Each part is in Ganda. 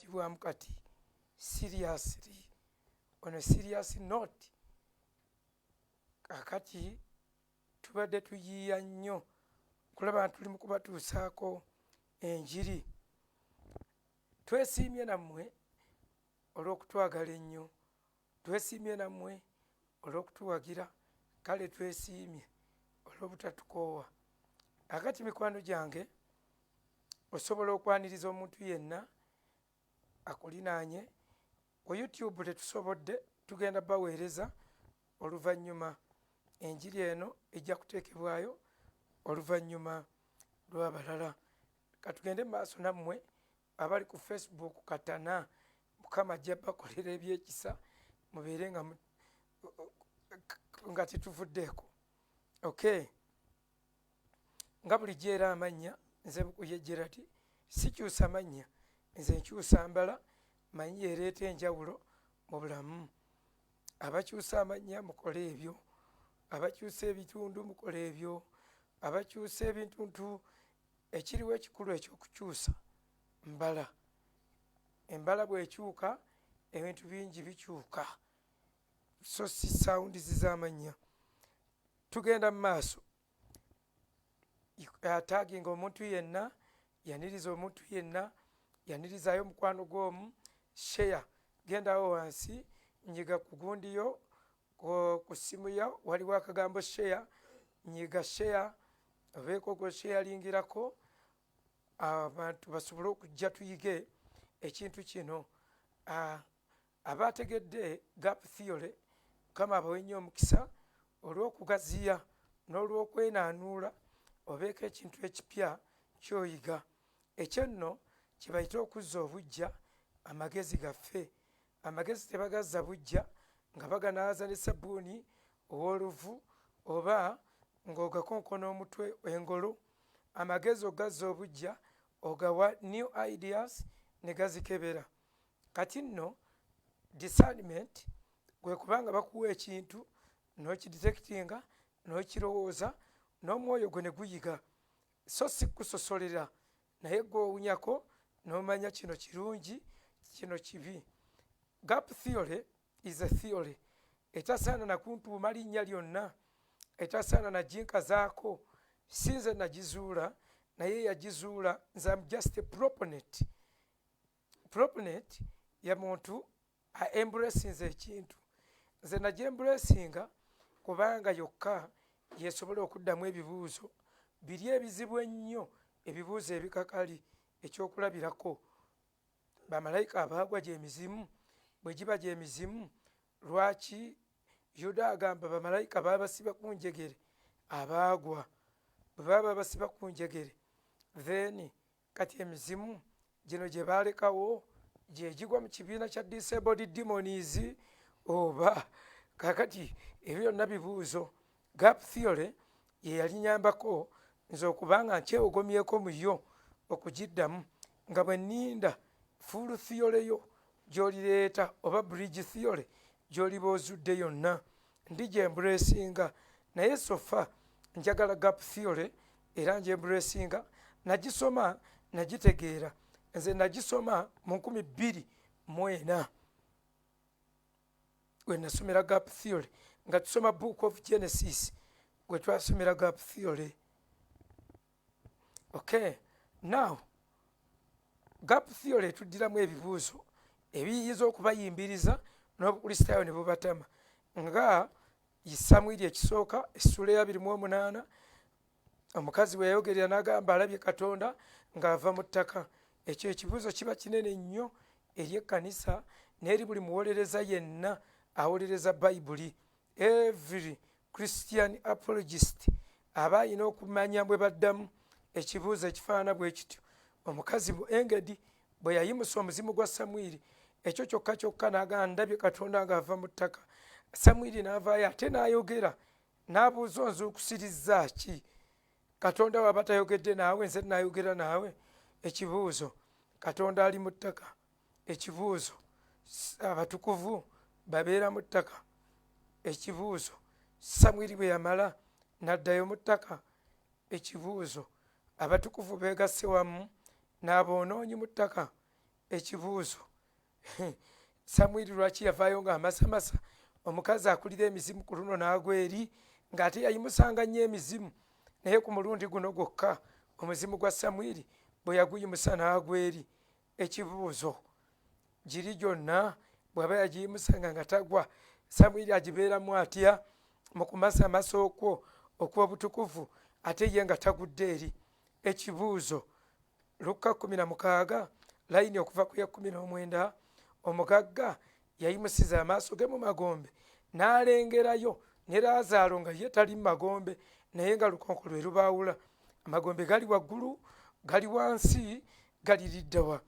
tibwamu kati seriously on a serious note. Kakati tubadde tuyiiya nnyo kulaba tuli mu kubatuusaako enjiri. Twesiimye nammwe olw'okutwagala ennyo, twesiimye nammwe olw'okutuwagira, kale twesiimye olw'obutatukoowa. Akati mikwano gyange, osobola okwaniriza omuntu yenna akulinaanye. Ku YouTube tetusobodde, tugenda baweereza oluvannyuma. Enjiri eno ejja kuteekebwayo oluvannyuma lw'abalala. Katugende maaso nammwe abali ku Facebook katana, Mukama ajja bakolera ebyekisa, mubeere nga tetuvuddeeko. Okay. Nga bulijjo era amannya, nze Bukuye Gerald, sikyusa mannya, nze nkyusa mbala, manyi ereeta enjawulo mu bulamu. Abakyusa amannya mukole ebyo, abakyusa ebitundu mukole ebyo, abakyusa ebintuntu, ekiriwo ekikulu ekyokukyusa mbala. Embala bw'ekyuka ebintu bingi bikyuka, so si sounds z'amannya. Tugenda mu maaso. Ataginga omuntu yenna, yaniriza omuntu yenna, yanirizaayo mukwano gw'omu, share. Gendawo wansi, nyiga ku gundi yo, ku ssimu yo waliwo akagambo share, nyiga share, obeeko gwe shayalingirako, abantu basobole okujja tuyige ekintu kino. Abategedde gap theory, Mukama abawe nnyo omukisa olw'okugaziya n'olw'okwenaanuula, obeeko ekintu ekipya ky'oyiga. Ekyo nno kye bayita okuzza obuggya amagezi gaffe. Amagezi tebagazza buggya nga baganaaza ne sabbuuni ow'oluvu oba ng'ogakonkona omutwe engolo. Amagezi ogazza obuggya, ogawa new ideas ne gazikebera. Kati nno discernment gwe kubanga bakuwa ekintu n'okidetectinga, n'okirowooza, n'omwoyo gwe ne guyiga. So si kusosolera, naye gw'owunyako n'omanya kino kirungi, kino kibi. Gap theory is a theory. Etasaana na kuntuuma linnya lyonna, etasaana na jinkazaako. Si nze nagizuula, naye yagizuula. Nze am just a proponent. Proponent ya muntu embracinze ekintu. Nze nagyembracinga kubanga yokka yesobola okuddamu ebibuuzo biri ebizibu ennyo, ebibuuzo ebikakali. Ekyokulabirako, bamalayika abaagwa gy'emizimu, bwe giba gy'emizimu, lwaki Yuda agamba bamalayika baabasiba ku njegere abaagwa? Bwe baba basiba ku njegere, then kati emizimu gino gye baalekawo gye gigwa mu kibiina kya disabled demons oba? Kakati ebyo byonna bibuuzo. Gap theory ye yalinyambako nze okubanga nkyewogomyeko mu yo okugiddamu, nga bwe nninda full theory yo gy'olireeta oba bridge theory gy'oliba ozudde yonna, ndi gy'embracinga. Naye sofa njagala gap theory era ngyembracinga. Nagisoma nagitegeera. Nze nagisoma mu 2004 we nasomera gap theory, nga tusoma book of Genesis gwe twasomera gap theory. Okay. Now, gap theory etuddiramu ebibuuzo ebiyinza okubayimbiriza n'obukristaayo ne bubatama, nga Samwiri ekisooka essula ya 28, omukazi bwe yayogerera n'agamba alabye Katonda ng'ava mu ttaka. Ekyo ekibuuzo kiba kinene nnyo eri ekkanisa n'eri buli muwolereza yenna awolereza Bayibuli. Every Christian apologist aba alina okumanya bwe baddamu ekibuuzo ekifaanana bwe kityo. Omukazi mu Engedi bwe yayimusa omuzimu gwa Samwiri, ekyo kyokka kyokka n'agamba ndabye Katonda ng'ava mu ttaka. Samwiri n'avaayo ate n'ayogera n'abuuza onzuukusirizza ki? Katonda waba tayogedde naawe, nze n'ayogera naawe? Ekibuuzo, Katonda ali mu ttaka. Ekibuuzo, abatukuvu babeera mu ttaka. Ekibuuzo, Samwiri bwe yamala n'addayo mu ttaka. Ekibuuzo, abatukuvu beegasse wamu n'aboonoonyi mu ttaka. ekibuuzo Samwiri lwaki yavaayo ng'amasamasa omukazi akulira emizimu ku luno n'agwa eri ng'ate yayimusanga nnyo emizimu naye ku mulundi guno gwokka omuzimu gwa Samwiri bwe yaguyimusa n'agwa eri. Ekibuuzo giri gyonna bw'aba yagiyimusanga nga tagwa Samwiri agibeeramu atya mu kumasamasa okwo okw'obutukuvu ate ye nga tagudde eri. Ekibuuzo Luka 16 layini okuva ku ya 19 omugagga yayimusiza amaaso ge mu magombe n'alengerayo ne Laazaalo nga ye tali mu magombe naye nga lukonko lwe lubaawula, amagombe gali waggulu gali wansi gali liddawa.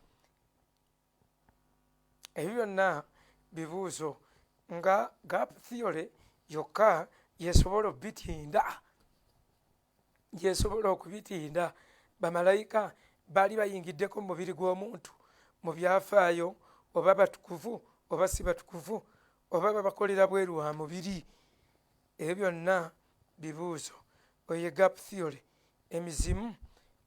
Ebyo byonna bibuuzo nga gap theory yokka yesobola okubitinda. Bamalayika baali bayingiddeko mu mubiri gw'omuntu mu byafaayo oba batukuvu oba si batukuvu oba babakolera bweru wa mubiri. Ebyo byonna bibuuzo. Oyo gap theory. Emizimu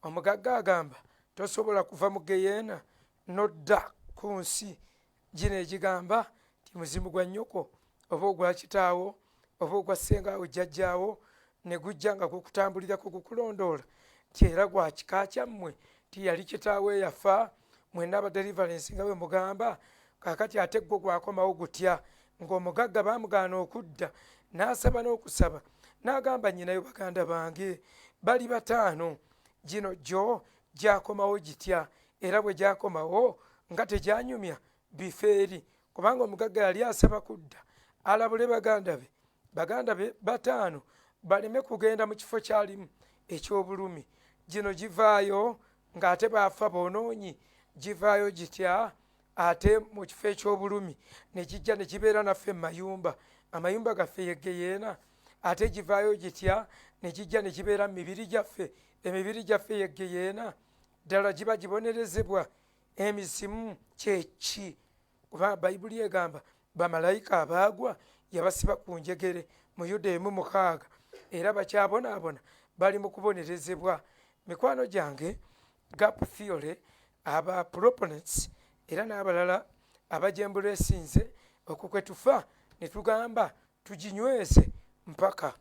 omugagga agamba tosobola kuva mu geyeena nodda ku nsi. Gino egigamba ti muzimu gwa nnyoko oba ogwa kitaawo oba ogwa ssengaawo jjajjaawo ne gujja nga gukutambulirako gukulondoola ti era gwa kika kyammwe ti yali kitaawo eyafa mwenna aba deliverance nga bwe mugamba kaakati ate gwo gwakomawo gutya ng'omugagga baamugaana okudda n'asaba n'okusaba n'agamba nnyinayo baganda bange bali 5 gino gyo gyakomawo gitya era bwe gyakomawo nga tegyanyumya bifeeri kubanga omugagga yali asaba kudda alabule baganda be 5 baleme kugenda mu kifo kyalimu eky'obulumi. Gino givaayo ng'ate baafa boonoonyi givaayo gitya ate mu kifo eky'obulumi ne kijja ne kibeera naffe mu mayumba, amayumba gaffe yegeyeena ate givaayo gitya ne kijja ne kibeera mu mibiri gyaffe, emibiri gyaffe yegeyeena. Ddala giba gibonerezebwa. Emizimu kyeki? Kuba Bayibuli egamba bamalayika abaagwa yabasiba ku njegere mu Yuda 1:6 era bakyabonaabona bali mu kubonerezebwa. Mikwano gyange gap theory aba proponents era n'abalala abajembula esinze okwo kwe tufa ne tugamba tuginyweze mpaka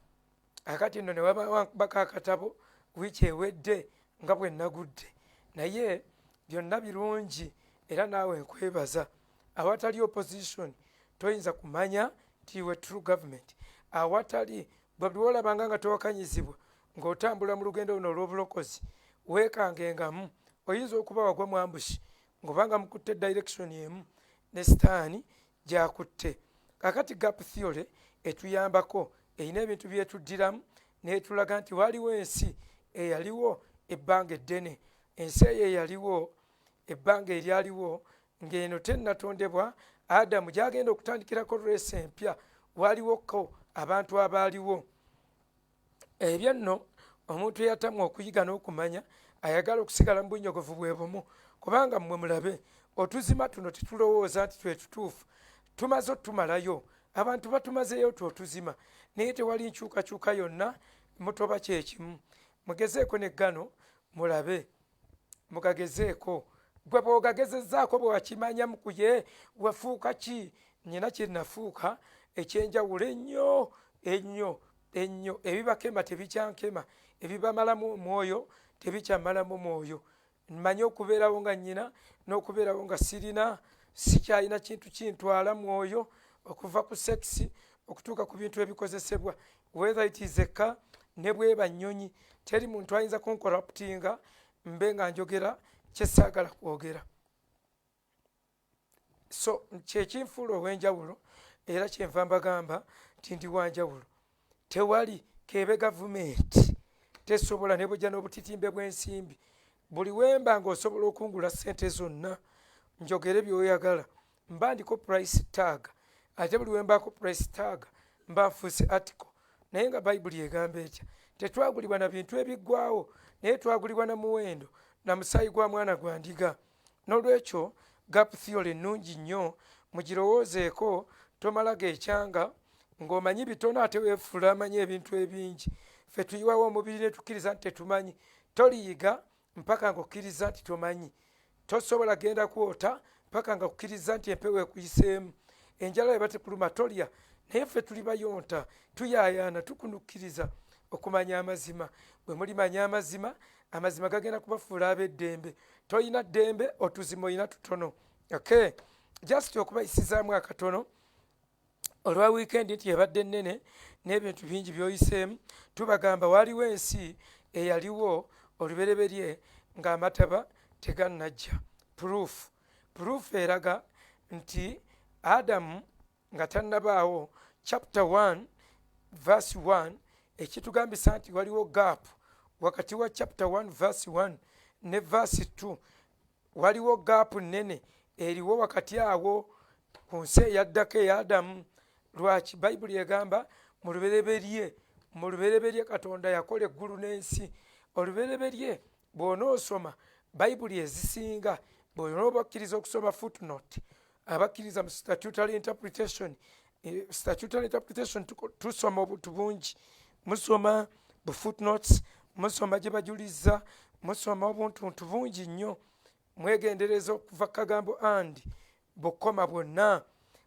akati nno ne wabaka akatabo wiiki ewedde nga bwe nagudde naye byonna birungi era naawe nkwebaza. Awatali opposition toyinza kumanya tiwe true government. Awatali bwe olabanga nga towakanyizibwa ng'otambula mu lugendo luno olw'obulokozi weekangengamu oyinza okuba wagwa mu ambushi ng'obanga mukutte direction emu ne sitaani gy'akutte. Kakati gap theory etuyambako erina ebintu byetuddiramu n'etulaga nti waliwo ensi eyaliwo ebbanga eddene. Ensi eyo eyaliwo ebbanga eryaliwo ng'eno tennatondebwa Adamu gy'agenda okutandikirako reesi empya waliwoko abantu abaaliwo. Ebyo nno omuntu eyatamwa okuyiga n'okumanya ayagala okusigala mu bunyogovu bwe bumu kubanga mmwe mulabe otuzima tuno tetulowooza nti twe tutuufu tumaze otumalayo abantu batumazeeyo twotuzima naye tewali nkyukakyuka yonna mutoba kyekimu. Mugezeeko neggano mulabe mugagezeeko gwe bw'ogagezezzaako bwe wakimanya mukuye wafuuka ki? Nnyina kye nafuuka ekyenjawulo ennyo ebibakema tebikyankema ebibamalamu omwoyo tebikyamalamu mwoyo. Mmanyi okubeerawo nga nnyina n'okubeerawo nga sirina sikyalina kintu kintwala mwoyo okuva ku sekisi okutuuka ku bintu ebikozesebwa whether it is a car ne bweba nnyonyi teri muntu ayinza kunkoraptinga mbe nga njogera kyesaagala kwogera. So kyekinfuula ow'enjawulo era kyenva mbagamba nti ndi wanjawulo. Tewali keebe gavumenti tesobola ne bujja n'obutitimbe bw'ensimbi buli wemba ng'osobola okungula ssente zonna njogere by'oyagala mba ndiko price tag ate buli wembaako price tag mba nfuuse article naye nga Bayibuli egamba etya tetwagulibwa na bintu ebiggwawo naye twagulibwa na muwendo na musaayi gwa mwana gwa ndiga. N'olwekyo gap theory ennungi nnyo mugirowoozeeko tomala geekyanga ng'omanyi bitono ate weefuula amanyi ebintu ebingi. Ffe tuyiwawo omubiri ne tukkiriza nti tetumanyi. Toliyiga mpaka ng'okkiriza nti tomanyi. tosobola genda kwota paka nga kukkiriza nti empewo ekuyiseemu. Enjala eba tekuluma tolya, naye ffe tuli bayonta, tuyayaana, tukunukkiriza okumanya amazima. Bwe mulimanya amazima, amazima gagenda kubafuula ab'eddembe. Toyina ddembe, otuzima oyina tutono. Okay, just okubayisizaamu akatono olwa wiikendi nti ebadde nnene n'ebintu bingi by'oyiseemu. Tubagamba waaliwo ensi eyaliwo olubereberye ng'amataba tegannajja. Proof eraga nti Adamu nga tannabaawo, chapter 1 verse 1 ekitugambisa nti waliwo gap wakati wa chapter 1 verse 1 ne verse 2. Waliwo gap nnene eriwo wakati awo ku nsi eyaddako eya Adamu. Lwaki? Bayibuli egamba mu lubereberye Katonda yakola eggulu n'ensi. Olubereberye bw'onoosoma Bayibuli ezisinga, bw'onooba okkiriza okusoma footnote, abakkiriza mu statutory interpretation, tusoma obuntu bungi. Musoma bu footnotes, musoma gye bajuliza, musoma obuntuntu bungi nnyo. Mwegendereza okuva kagambo and bukoma bwonna.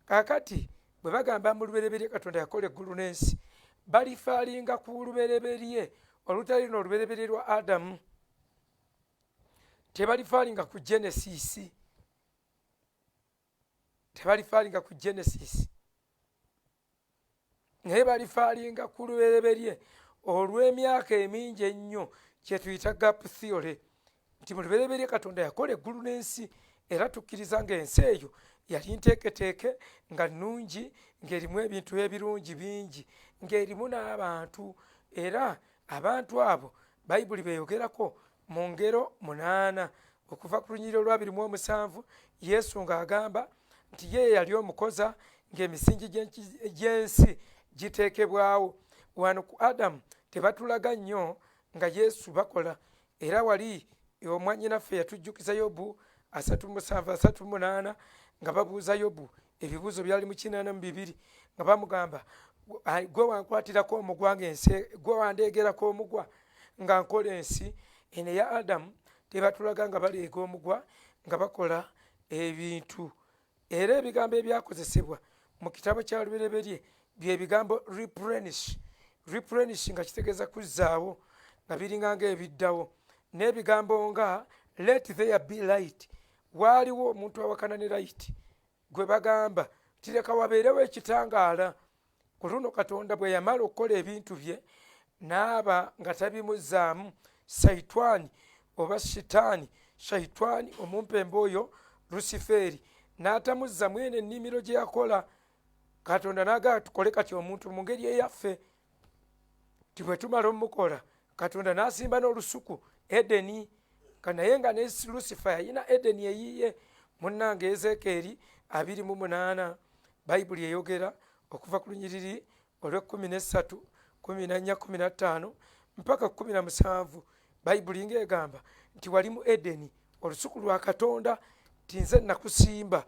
Kakati bwe bagamba mu lubereberye Katonda yakola eggulu n'ensi, balifaalinga ku lubereberye olutali luno olubereberye lwa Adamu. Tebalifaalinga ku Genesis. Naye balifaalinga ku lubereberye olw'emyaka emingi ennyo kye tuyita gap theory, nti mu lubereberye Katonda yakola eggulu n'ensi, era tukkiriza ng'ensi eyo yali nteeketeeke, nga nnungi, ng'erimu ebintu ebirungi bingi, ng'erimu n'abantu. Era abantu abo Bayibuli beeyogerako mu ngero 8 okuva ku lunyiriri olwa 27. Yesu ng'agamba nti ye yali omukoza ng'emisingi gy'ensi giteekebwawo. Wano ku Adamu tebatulaga nnyo nga Yesu bakola. Era wali omwannyinaffe yatujjukiza Yobu 37:38 nga babuuza Yobu ebibuuzo byali mu 82 nga bamugamba, gwe wankwatirako omugwa ng'ensi, gwe wandeegerako omugwa nga nkola ensi. Eno eya Adamu tebatulaga nga baleega omugwa nga bakola ebintu. Era ebigambo ebyakozesebwa mu kitabo kya lubereberye bye bigambo replenish nga kitegeeza kuzzaawo, nga biringa ng'ebiddawo, n'ebigambo nga let there be light. Waaliwo omuntu awakana ne light gwe bagamba tireka wabeerewo ekitangaala. Ku luno Katonda bwe yamala okukola ebintu bye n'aba nga tabimuzzaamu, Saitwani oba Shaitani omumpembe oyo Lusiferi n'atamuzza mwene ennimiro gye yakola. Katonda n'agamba tukole kati omuntu mu ngeri eyaffe. Ti bwe tumala omukola, Katonda n'asimba n'olusuku Edeni, naye nga ne Lusifa yalina Edeni eyiye. Munnange Ezekeeri 28 Bayibuli eyogera okuva ku lunyiriri olw'13, 14, 15 mpaka 17. Bayibuli ng'egamba nti wali mu Edeni olusuku lwa Katonda, nti nze nakusimba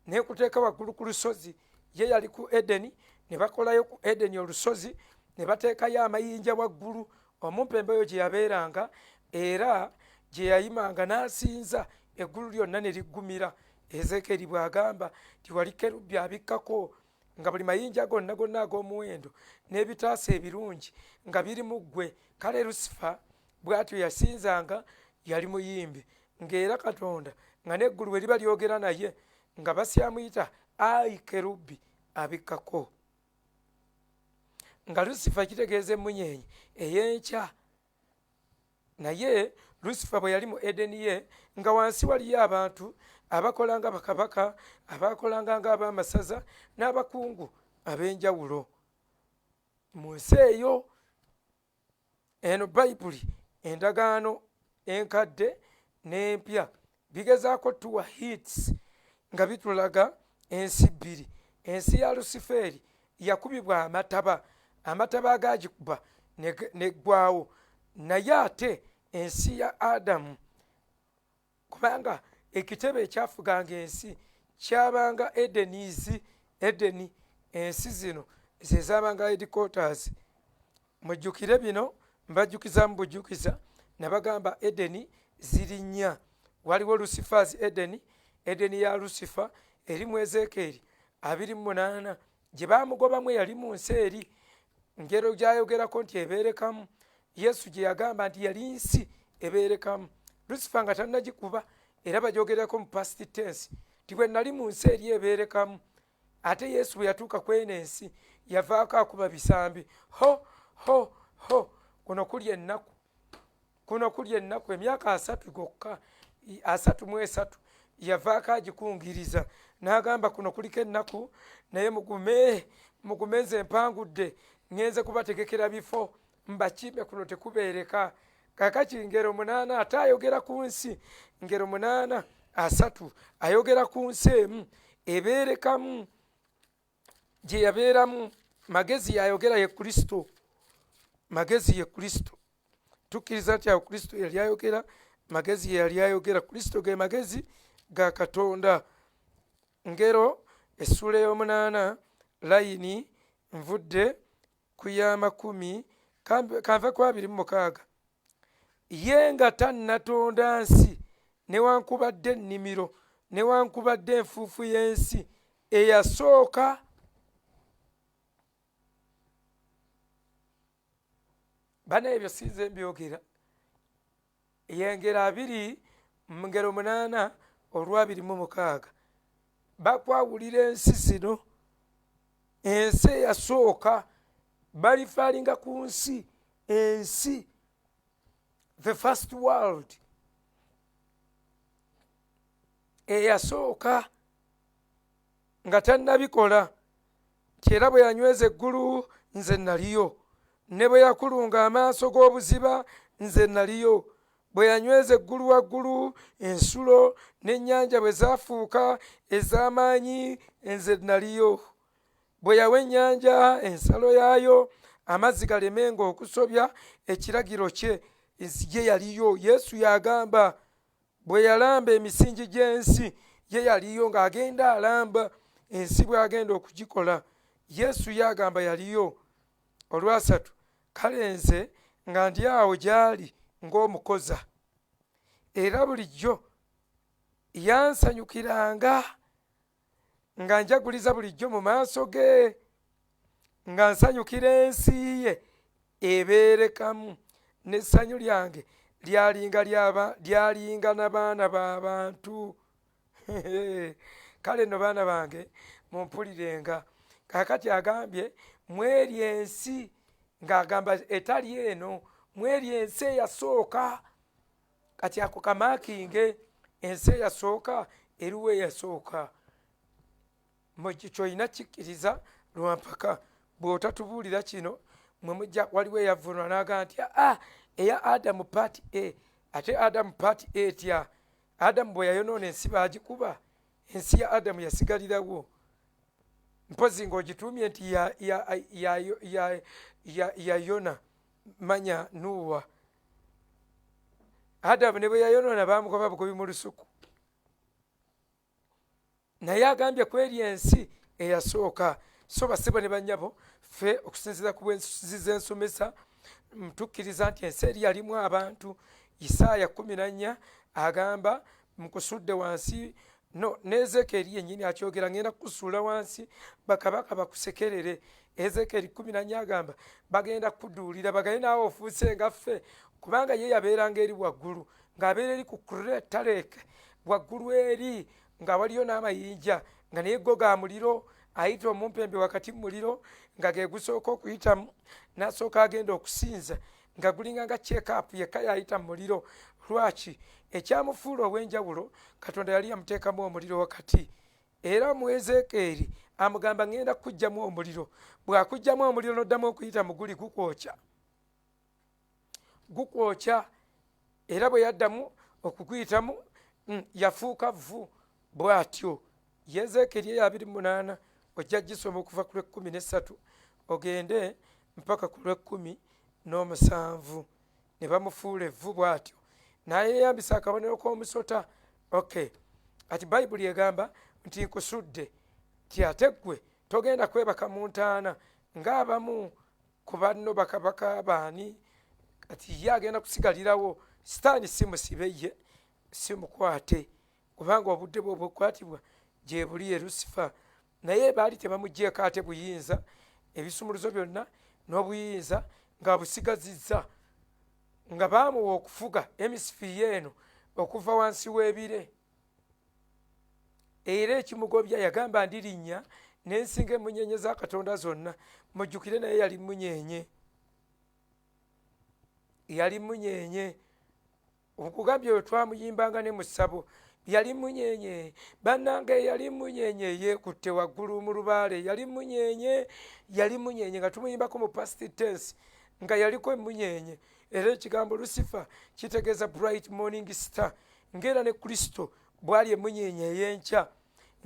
ne nkuteeka waggulu ku lusozi. Ye yali ku Edeni, ne bakolayo ku Edeni olusozi, ne bateekayo amayinja waggulu. Omumpembe oyo gye yabeeranga era gye yayimanga n'asinza, eggulu lyonna ne liggumira. Ezekeeri bw'agamba nti wali kerubi abikkako, nga buli mayinja gonna ag'omuwendo n'ebitaasa ebirungi nga biri mu ggwe. Kale Lusifa bw'atyo yasinzanga, yali muyimbi, ng'era Katonda nga n'eggulu bwe liba lyogera naye nga basyamuyita ayi kerubi abikkako. Nga Lusifa kitegeeza emmunyeenye ey'enkya. Naye Lusifa bwe yali mu Edeni ye, nga wansi waliyo abantu abakolanga bakabaka, abakolanga ng'abamasaza n'abakungu ab'enjawulo mu nsi eyo. Eno Bayibuli, endagaano enkadde n'empya, bigezaako tuwa hits nga bitulaga ensi bbiri. Ensi ya Lusiferi yakubibwa amataba agagikuba neggwaawo. Naye ate ensi ya Adamu, kubanga ekitebe ekyafuganga ensi kyabanga Edeni, ensi zino ze zaabanga headquarters. Mujjukire bino, mbajjukiza mu bujjukiza, nabagamba Edeni ziri 4. waliwo Lucifers Eden, Eden ya Lucifer eri mu Ezekiel 28 gye bamugobamu yali mu nsi eri. Ngero gyayogerako nti ebeerekamu. Yesu gye yagamba nti yali nsi ebeerekamu. Lucifer nga tannagikuba era bagyogerako mu past tense ti bwe nali mu nsi eri ebeerekamu. Ate Yesu bwe yatuuka ku eno ensi yavaako akuba bisambi. Ho kuno kulya ennaku emyaka 3 gokka 33 yavaako agikungiriza n'agamba kuno kuliko ennaku naye mugume nze empangudde ngenze kubategekera bifo mbakime kuno tekubeereka. Kakati ngero 8 ate ayogera ku nsi, ngero 8 3 ayogera ku nsi emu ebeerekamu gye yabeeramu. Magezi yayogera ye Kristo, magezi ye Kristo. Tukkiriza nti awo Kristo yali ayogera, magezi yali ayogera. Kristo ge magezi ga Katonda. Ngero essula ey'omunaana layini nvudde ku ya 10 kanve ku 26. Ye nga tannatonda nsi newankubadde ennimiro newankubadde enfuufu y'ensi eyasooka. Bana ebyo sinze mbyogera. Yengero 2 mu ngero 8 olwa 26 bakwawulira ensi zino. Ensi eyasooka balifaalinga ku nsi, ensi the first world eyasooka nga tannabikola nti era bwe yanyweza eggulu nze naliyo, ne bwe yakulunga amaaso g'obuziba nze naliyo, bwe yanyweza eggulu waggulu ensulo n'ennyanja bwe zaafuuka ez'amaanyi nze naliyo, bwe yawa ennyanja ensalo yaayo amazzi galemenga okusobya ekiragiro kye ye yaliyo. Yesu yagamba bwe yalamba emisingi gy'ensi ye yaliyo ng'agenda alamba ensi bw'agenda okugikola. Yesu yagamba yaliyo. Olwasatu kale nze nga ndi awo gy'ali ng'omukoza era bulijjo yansanyukiranga nga njaguliza bulijjo mu maaso ge nga nsanyukira ensi ye ebeerekamu n'essanyu lyange lyalinga n'abaana b'abantu. Kale nno baana bange mumpulirenga. Kaakati agambye mweri ensi ng'agamba etali eno, mweri ensi eyasooka. Kati ako kamaakinge ensi eyasooka eriwo eyasooka. Kyolina kikkiriza lwampaka bw'otatubuulira kino mwe mujja waliwo eyavunwa n'agamba nti eya Adamu paati A ate Adamu paati A etya. Adamu bwe yayonoona ensi baagikuba, ensi ya Adamu yasigalirawo. Mpozi ng'ogituumye nti ya Yona manya Nuwa. Adamu ne bwe yayonoona baamugoba bugobi mu lusuku. Naye agambye ku eri ensi eyasooka. So basebo ne bannyabo ffe okusinziira ku bwensi z'ensomesa tukkiriza nti ensi eri yalimu abantu. Isaaya 14 agamba mukusudde wansi no n'Ezekieri yennyini akyogera ngenda kukusuula wansi bakabaka bakusekerere. Ezekieri 14 agamba bagenda kuduulira bagaye naawe ofuuse nga ffe kubanga ye yabeeranga eri waggulu ng'abeera eri ku Taleke waggulu eri nga waliyo n'amayinja nga naye go ga muliro ayita omumpembe wakati mu muliro nga ge gusooka okuyitamu n'asooka agenda okusinza nga gulinga nga check-up yekka yayita mu muliro. Lwaki? Ekyamufuula ow'enjawulo Katonda yali yamuteekamu omuliro wakati. Era mu Ezekieri amugamba ngenda kuggyamu omuliro. Bw'akuggyamu omuliro n'oddamu okuyita mu guli gukwokya. Era bwe yaddamu okuguyitamu yafuuka vvu bw'atyo. Ezekieri 28 ojja gisoma okuva ku 13 ogende mpaka ku 17 ne bamufuula evvu bw'atyo n'ayeyambisa akabonero k'omusota. Okay, ati Bayibuli egamba nti nkusudde ti ate ggwe togenda kwebaka mu ntaana ng'abamu ku banno bakabaka baani. Kati ye agenda kusigalirawo. Sitaani si musibe ye, si mukwate kubanga obudde bwe obukwatibwa gye buli ye Lusifa. Naye baali tebamuggyeko ate buyinza, ebisumuluzo byonna n'obuyinza nga busigazizza, nga baamuwa okufuga emisifiri eno okuva wansi w'ebire. Era ekimugobya yagamba ndirinnya n'ensinga emunyenye za Katonda zonna. Mujjukire naye yali munyenye, yali munyenye. Okugambye bwe twamuyimbanga ne mu ssabo yali munyenye, bannange yali munyenye, yeekutte waggulu mu lubaale yali munyenye, yali munyenye nga tumuyimbako mu past tense nga yaliko munyenye. Era ekigambo Lusifa kitegeeza bright morning star, ng'era ne Kristo bwali emunyenye ey'enkya,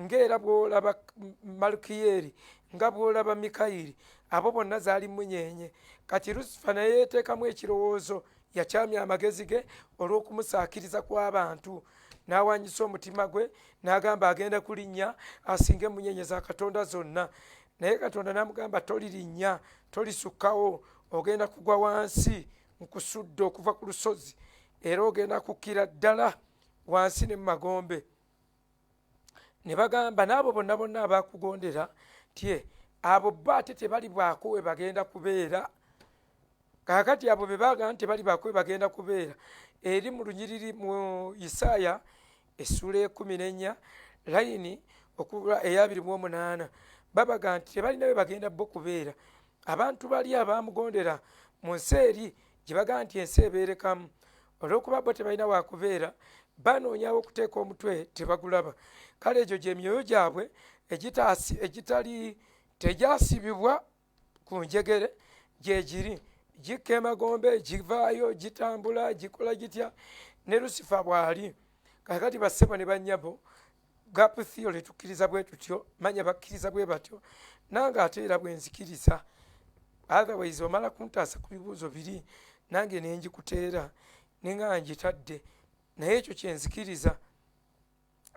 ng'era bw'olaba Malukiyeri, nga bw'olaba Mikayiri, abo bonna zaali munyenye. Kati Lusifa naye yeeteekamu ekirowoozo, yakyamya amagezi ge olw'okumusaakiriza kw'abantu, n'awanyisa omutima gwe n'agamba agenda kulinnya asinga emunyenye za Katonda zonna. Naye Katonda n'amugamba tolirinnya, tolisukkawo, ogenda kugwa wansi, nkusudde okuva ku lusozi, era ogenda kukkira ddala wansi ne mu magombe. Ne bagamba n'abo bonna bonna abaakugondera tye abo bo ate tebali bwako we bagenda kubeera. Kaakati abo be baagamba nti tebali bwako we bagenda kubeera, eri mu lunyiriri mu Isaaya essula 14 layini okuva eya 28 babaga nti tebalina we bagenda bo kubeera. Abantu bali abaamugondera mu nsi eri gye baga nti ensi ebeerekamu, olw'okuba bo tebalina wakubeera, banoonyawo okuteeka omutwe tebagulaba. Kale egyo gye myoyo gyabwe tegyasibibwa ku njegere gye giri, gikka emagombe, givaayo, gitambula, gikola gitya ne Lusifa bw'ali. Kakati bassebo ne bannyabo, gap theory tukkiriza bwe tutyo, manya bakkiriza bwe batyo, nange ate era bwe nzikiriza. Otherwise omala kuntaasa ku bibuuzo biri nange ne njikuteera ne nga ngitadde, naye ekyo kye nzikiriza.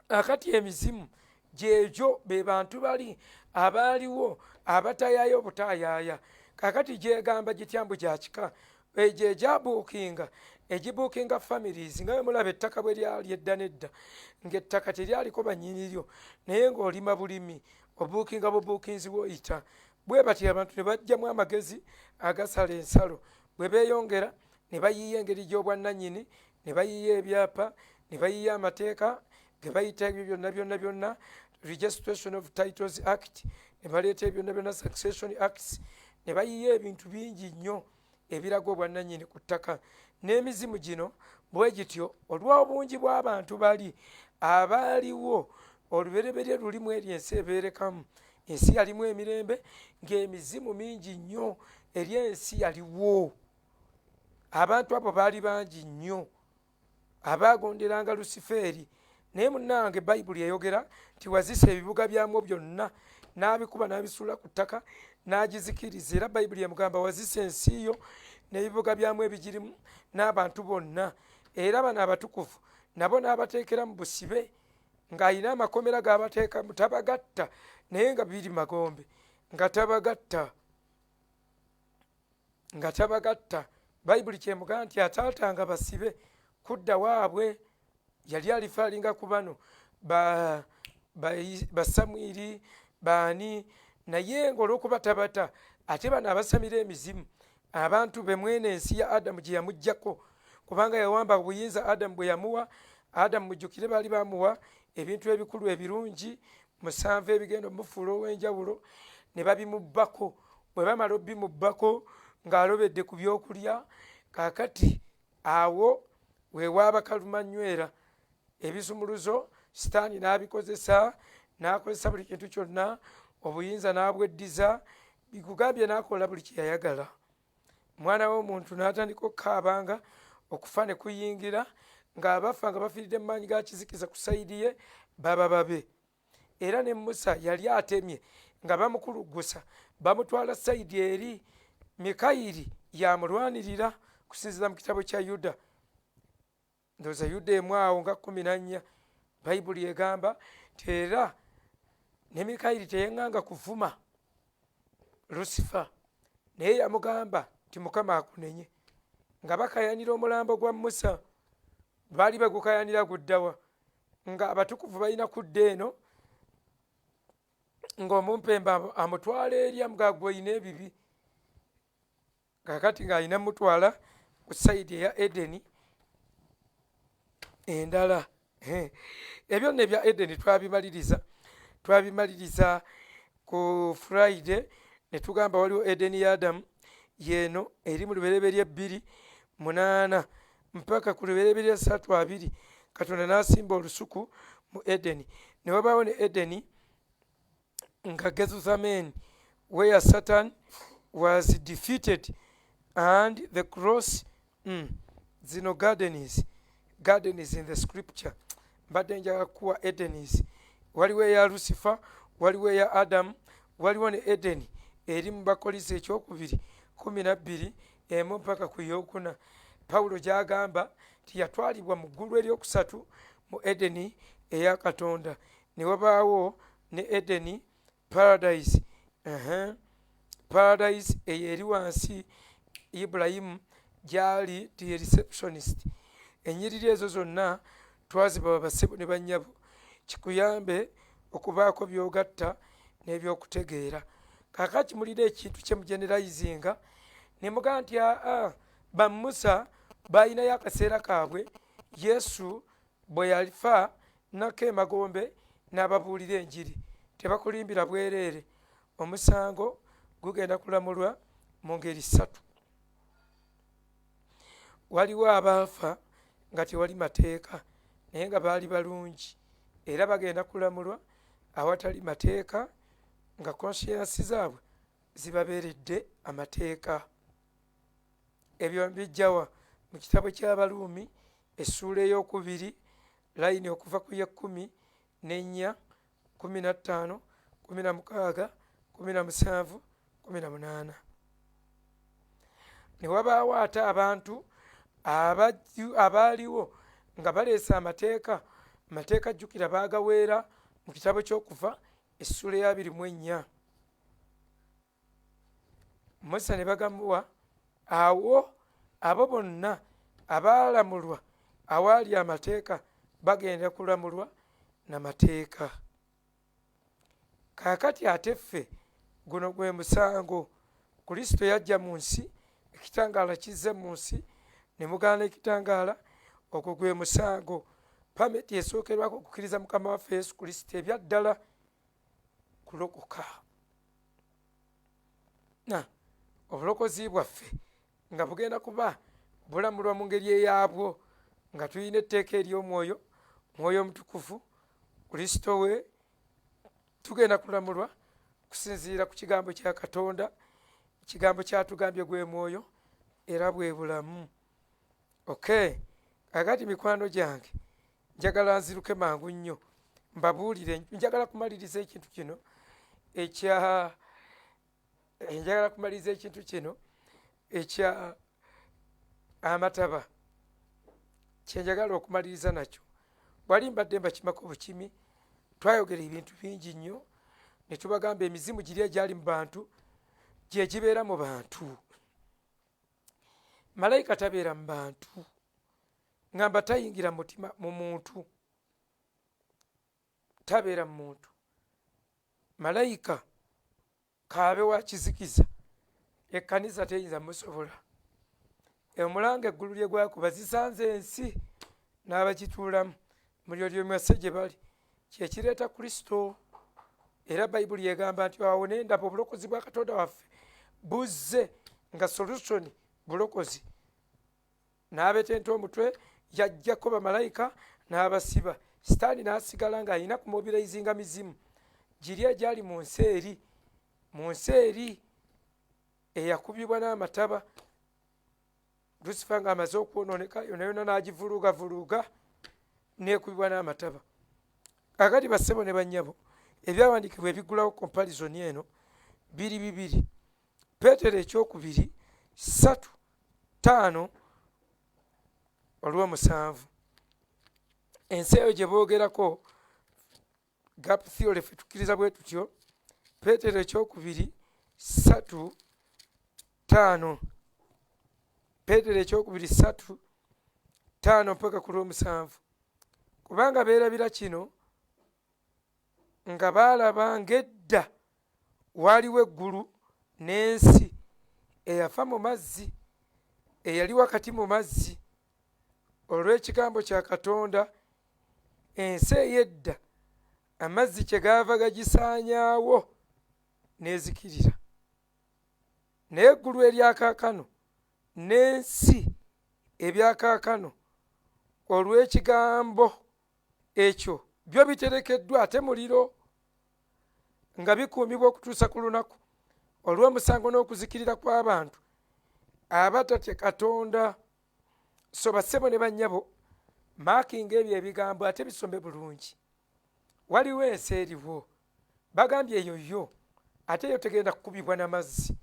Akati emizimu gyegyo be bantu bali abaaliwo abatayaayo obutaayaaya. Kakati gyegamba gitya mbu gya kika, egyo egyabuukinga, egibuukinga families, nga bwe mulaba ettaka bwe lyali edda nedda, ng'ettaka teryaliko bannyiniryo, naye ng'olima bulimi, obuukinga bubuukinzi bw'oyita. Bwe batyo abantu ne bajjamu amagezi agasala ensalo, bwe beeyongera ne bayiiya engeri gy'obwannannyini, ne bayiiya ebyapa, ne bayiiya amateeka ge bayita ebyo byonna byonna, Registration of Titles Act, ne baleeta ebyo byonna byonna Succession Acts, ne bayiiya ebintu bingi nnyo ebiraga obwannannyini ku ttaka. N'emizimu gino bwe gityo olw'obungi bw'abantu bali abaaliwo olubereberye lulimu eri ensi ebeerekamu. Ensi yalimu emirembe ng'emizimu mingi nnyo eri ensi yaliwo. Abantu abo baali bangi nnyo abaagonderanga Lusifeeri. Naye munnange Bayibuli eyogera nti wazisa ebibuga byamwo byonna n'abikuba n'abisuula ku ttaka n'agizikiriza. Era Bayibuli emugamba wazisa ensi yo n'ebibuga byamu ebigirimu n'abantu bonna. Era bano abatukuvu nabo n'abateekera mu busibe, ng'alina amakomera g'abateekamu, tabagatta naye nga biri magombe, nga tabagatta. Bayibuli kyemugamba nti ataatanga basibe kudda waabwe yali alifa alinga ku bano Basamwiri baani, naye ng'olw'okuba tabata ate bano abasamira emizimu abantu be mwene ensi ya Adamu gye yamuggyako, kubanga yawamba obuyinza Adamu bwe yamuwa. Adamu mujjukire baali bamuwa ebintu ebikulu ebirungi 7 ebigenda omufuula ow'enjawulo, ne babimubbako. Bwe bamala obimubbako ng'alobedde ku byokulya, kaakati awo weewaaba kalumanywera. Ebisumuluzo Sitaani n'abikozesa, n'akozesa buli kintu kyonna, obuyinza n'abweddiza, bikugambye n'akola buli kye yayagala. Mwana w'omuntu n'atandika okukaabanga, okufa ne kuyingira, ng'abafa nga bafiiridde mu maanyi ga kizikiza ku sayidi ye baba babe. Era ne Musa yali atemye nga bamukulugusa, bamutwala sayidi eri. Mikayiri yamulwanirira kusinziira mu kitabo kya Yuda, ndowooza Yuda emu awo nga 14. Bayibuli egamba nti era ne Mikayiri teyeŋŋanga kuvuma Lusifa, naye yamugamba nti Mukama akunenye, nga bakayanira omulambo gwa Musa baali bagukayanira guddawa nga abatukuvu balina kudda eno ng'omumpembe amutwala eri amugagweyina ebibi kakati ng'alina mutwala ku sayidi eya Edeni endala. Ebyo nno ebya Edeni twabimaliriza ku Friday ne tugamba waliwo Edeni ya Adamu yeeno eri mu lubereberye 2:8 mpaka ku lubereberye 3:2 Katonda n'asimba olusuku mu Edeni. Ne wabaawo ne Edeni nga Gethusemen where Satan was defeated and the cross zino gardens in the scripture mbadde njaga kuwa Edens. Waliwo eya Lucifer, waliwo eya Adam, waliwo ne Edeni eri mu Bakolisi ekyokubiri 12 emu mpaka ku yokuna. Pawulo gyagamba nti yatwalibwa mu ggulu eryokusatu mu Edeni eya Katonda. Ne wabaawo ne Edeni paradise. Paradise eyo eri wansi Ibulayimu gyali ti receptionist. Ennyiriri ezo zonna twaziba bassebo ne bannyabo kikuyambe okubaako by'ogatta n'ebyokutegeera. Kaakati mulina ekintu kye mugenerayizinga ne mugamba nti bamusa balinayo akaseera kaabwe Yesu bwe yalifa nako emagombe n'ababuulira enjiri, tebakulimbira bwereere. Omusango gugenda kulamulwa mu ngeri 3. Waliwo abaafa nga tewali mateeka naye nga baali balungi era bagenda kulamulwa awatali mateeka nga conscience zaabwe zibabeeredde amateeka. Ebyo mbijjawa mu kitabo ky'Abaluumi essuula ey'okubiri layini okuva ku ya 14, 15, 16, 17, 18. Ne wabaawo ate abantu abaaliwo nga baleese amateeka jjukira baagaweera mu kitabo ky'Okuva essuula ya 24. Musa ne bagamuwa awo abo bonna abaalamulwa awaali amateeka bagenda kulamulwa n'amateeka. Kaakati ate ffe guno gwe musango. Kristo yajja mu nsi, ekitangaala kizze mu nsi, ne mugaana ekitangaala, ogwo gwe musango. Pameti esookerwako okukkiriza Mukama waffe Yesu Kristo, ebyaddala kulokoka. Obulokozi bwaffe nga bugenda kuba bulamulwa mu ngeri eyaabwo nga tulina etteeka ery'omwoyo, mwoyo omutukuvu, Kristo we, tugenda kulamulwa kusinziira ku kigambo kya Katonda. Ekigambo kyatugambye gwe mwoyo era bwe bulamu. Kakati mikwano gyange njagala nziruke mangu nnyo mbabuulire. Njagala kumaliriza ekintu kino ekya amataba kyenjagala okumaliriza nakyo. Wali mbadde mbakimako bukimi, twayogera ebintu bingi nnyo ne tubagamba emizimu giri egyali mu bantu gye gibeera mu bantu. Malayika tabeera mu bantu, ngamba tayingira mutima mu muntu, tabeera mu muntu. Malayika kaabe wa kizikiza, ekkanisa teyinza musobola. Omulanga eggulu lye gwakuba zisanze ensi n'abagituulamu mulyo lyomwesse gye bali, kyekireeta Kristo. Era Bayibuli egamba nti awo ne ndaba obulokozi bwa Katonda waffe buzze nga solution bulokozi. N'abetenta omutwe yajjako bamalayika n'abasiba. Sitaani n'asigala ng'alina kumobilizinga mizimu giri egyali mu nsi eri eyakubibwa n'amataba. Lucifer ng'amaze okwonooneka yonna n'agivuluugavuluuga n'ekubibwa n'amataba. Kakati bassebo ne bannyabo, ebyawandiikibwa ebiggulawo comparison eno biri 2. Peetero ekyokubiri 3:5 olw'omusanvu. Ensi eyo gye boogerako gap theory ffe tukkiriza bwe tutyo. Peetero ekyokubiri 3:5. Peetero ekyokubiri 3 5 mpaka ku lw'omusanvu, kubanga beerabira kino nga baalaba ng'edda waaliwo eggulu n'ensi eyafa mu mazzi, eyali wakati mu mazzi. Olw'ekigambo kya Katonda, ensi ey'edda amazzi kye gaava gagisaanyaawo n'ezikirira. Naye eggulu eryakaakano n'ensi ebyakaakano olw'ekigambo ekyo byo biterekeddwa ate muliro, nga bikuumibwa okutuusa ku lunaku olw'omusango n'okuzikirira kw'abantu abatatya Katonda. So bassebo ne bannyabo, maakinga ebyo ebigambo ate bisome bulungi. Waliwo ensi eriwo, bagambye eyo yo, ate yo tegenda kukubibwa n'amazzi,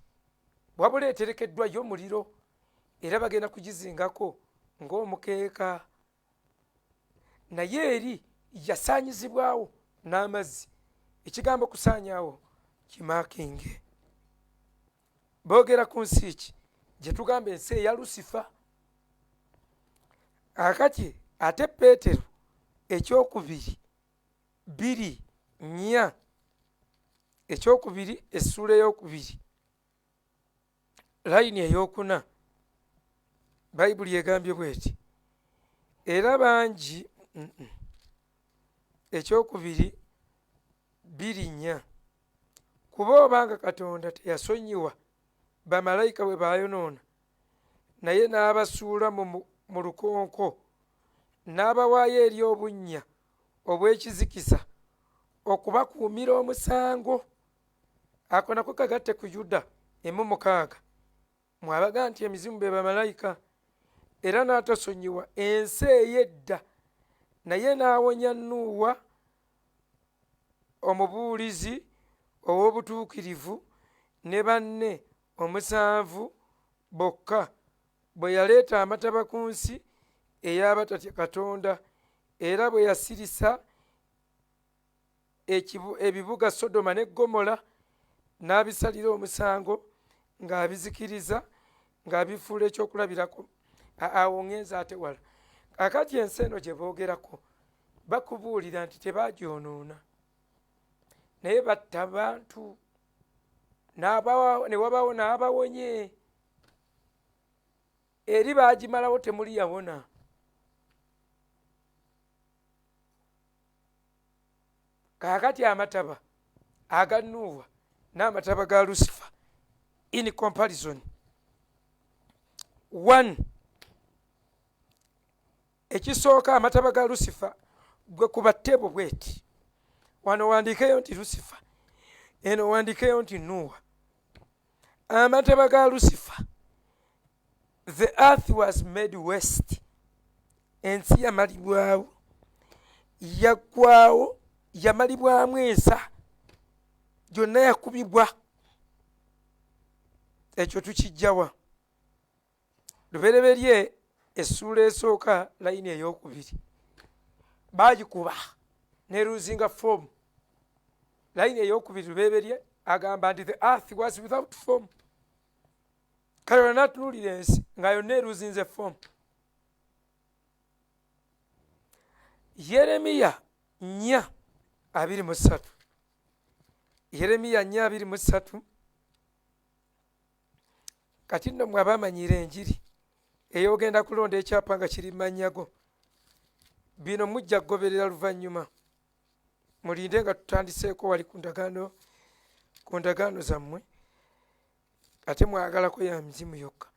wabula eterekeddwayo muliro, era bagenda kugizingako ng'omukeeka. Naye eri yasaanyizibwawo n'amazzi. Ekigambo kusaanyaawo kimaakinge. Boogera ku nsi ki? Gye tugamba ensi eya Lusifa. Akati ate Peetero ekyokubiri 2:4, ekyokubiri essuula ey'okubiri layini ey'okuna, Bayibuli egambye bw'eti, era bangi ekyokubiri 2:4, kuba obanga Katonda teyasonyiwa bamalayika bwe baayonoona, naye n'abasuula mu lukonko n'abawaayo eri obunnya obw'ekizikiza okubakuumira omusango. Ako nako kagatte ku Yuda 1:6, mwabaga nti emizimu be bamalayika, era n'atasonyiwa ensi ey'edda, naye n'awonya Nuuwa omubuulizi ow'obutuukirivu ne banne 7 bokka, bwe yaleeta amataba ku nsi ey'abatatya Katonda, era bwe yasirisa ebibuga Sodoma ne Ggomola n'abisalira omusango ng'abizikiriza, ng'abifuula ekyokulabirako. Awo ngenza ate wala. Kakati ensi eno gye boogerako bakubuulira nti tebaagyonoona, naye batta bantu, ne wabaawo n'abawonye. Eri baagimalawo temuli yawona. Kaakati amataba aga Nuuwa n'amataba ga Lusifa in comparison. 1, ekisooka amataba ga Lusifa gwe ku battebo bweti, wano wandiikeyo nti Lusifa, eno wandiikeyo nti Nuuwa. Amataba ga Lusifa, the earth was made waste, ensi yamalibwawo, yaggwawo, yamalibwamu ensa, gyonna yakubibwa. Ekyo tukijjawa lubereberye essuula esooka layini ey'okubiri, baagikuba ne luzinga form. Layini ey'okubiri lubereberye agamba nti the earth was without form. Kale olwanatunuulira ensi nga yonna eruzinze form. Yeremiya 4:23, Yeremiya 4:23. Kati nno mmwe abamanyira enjiri ey'ogenda kulonda ekyapa nga kiri mannyago, bino mujja kugoberera luvannyuma. Mulinde nga tutandiseeko wali ku ndagaano zammwe, ate mwagalako ya mizimu yokka.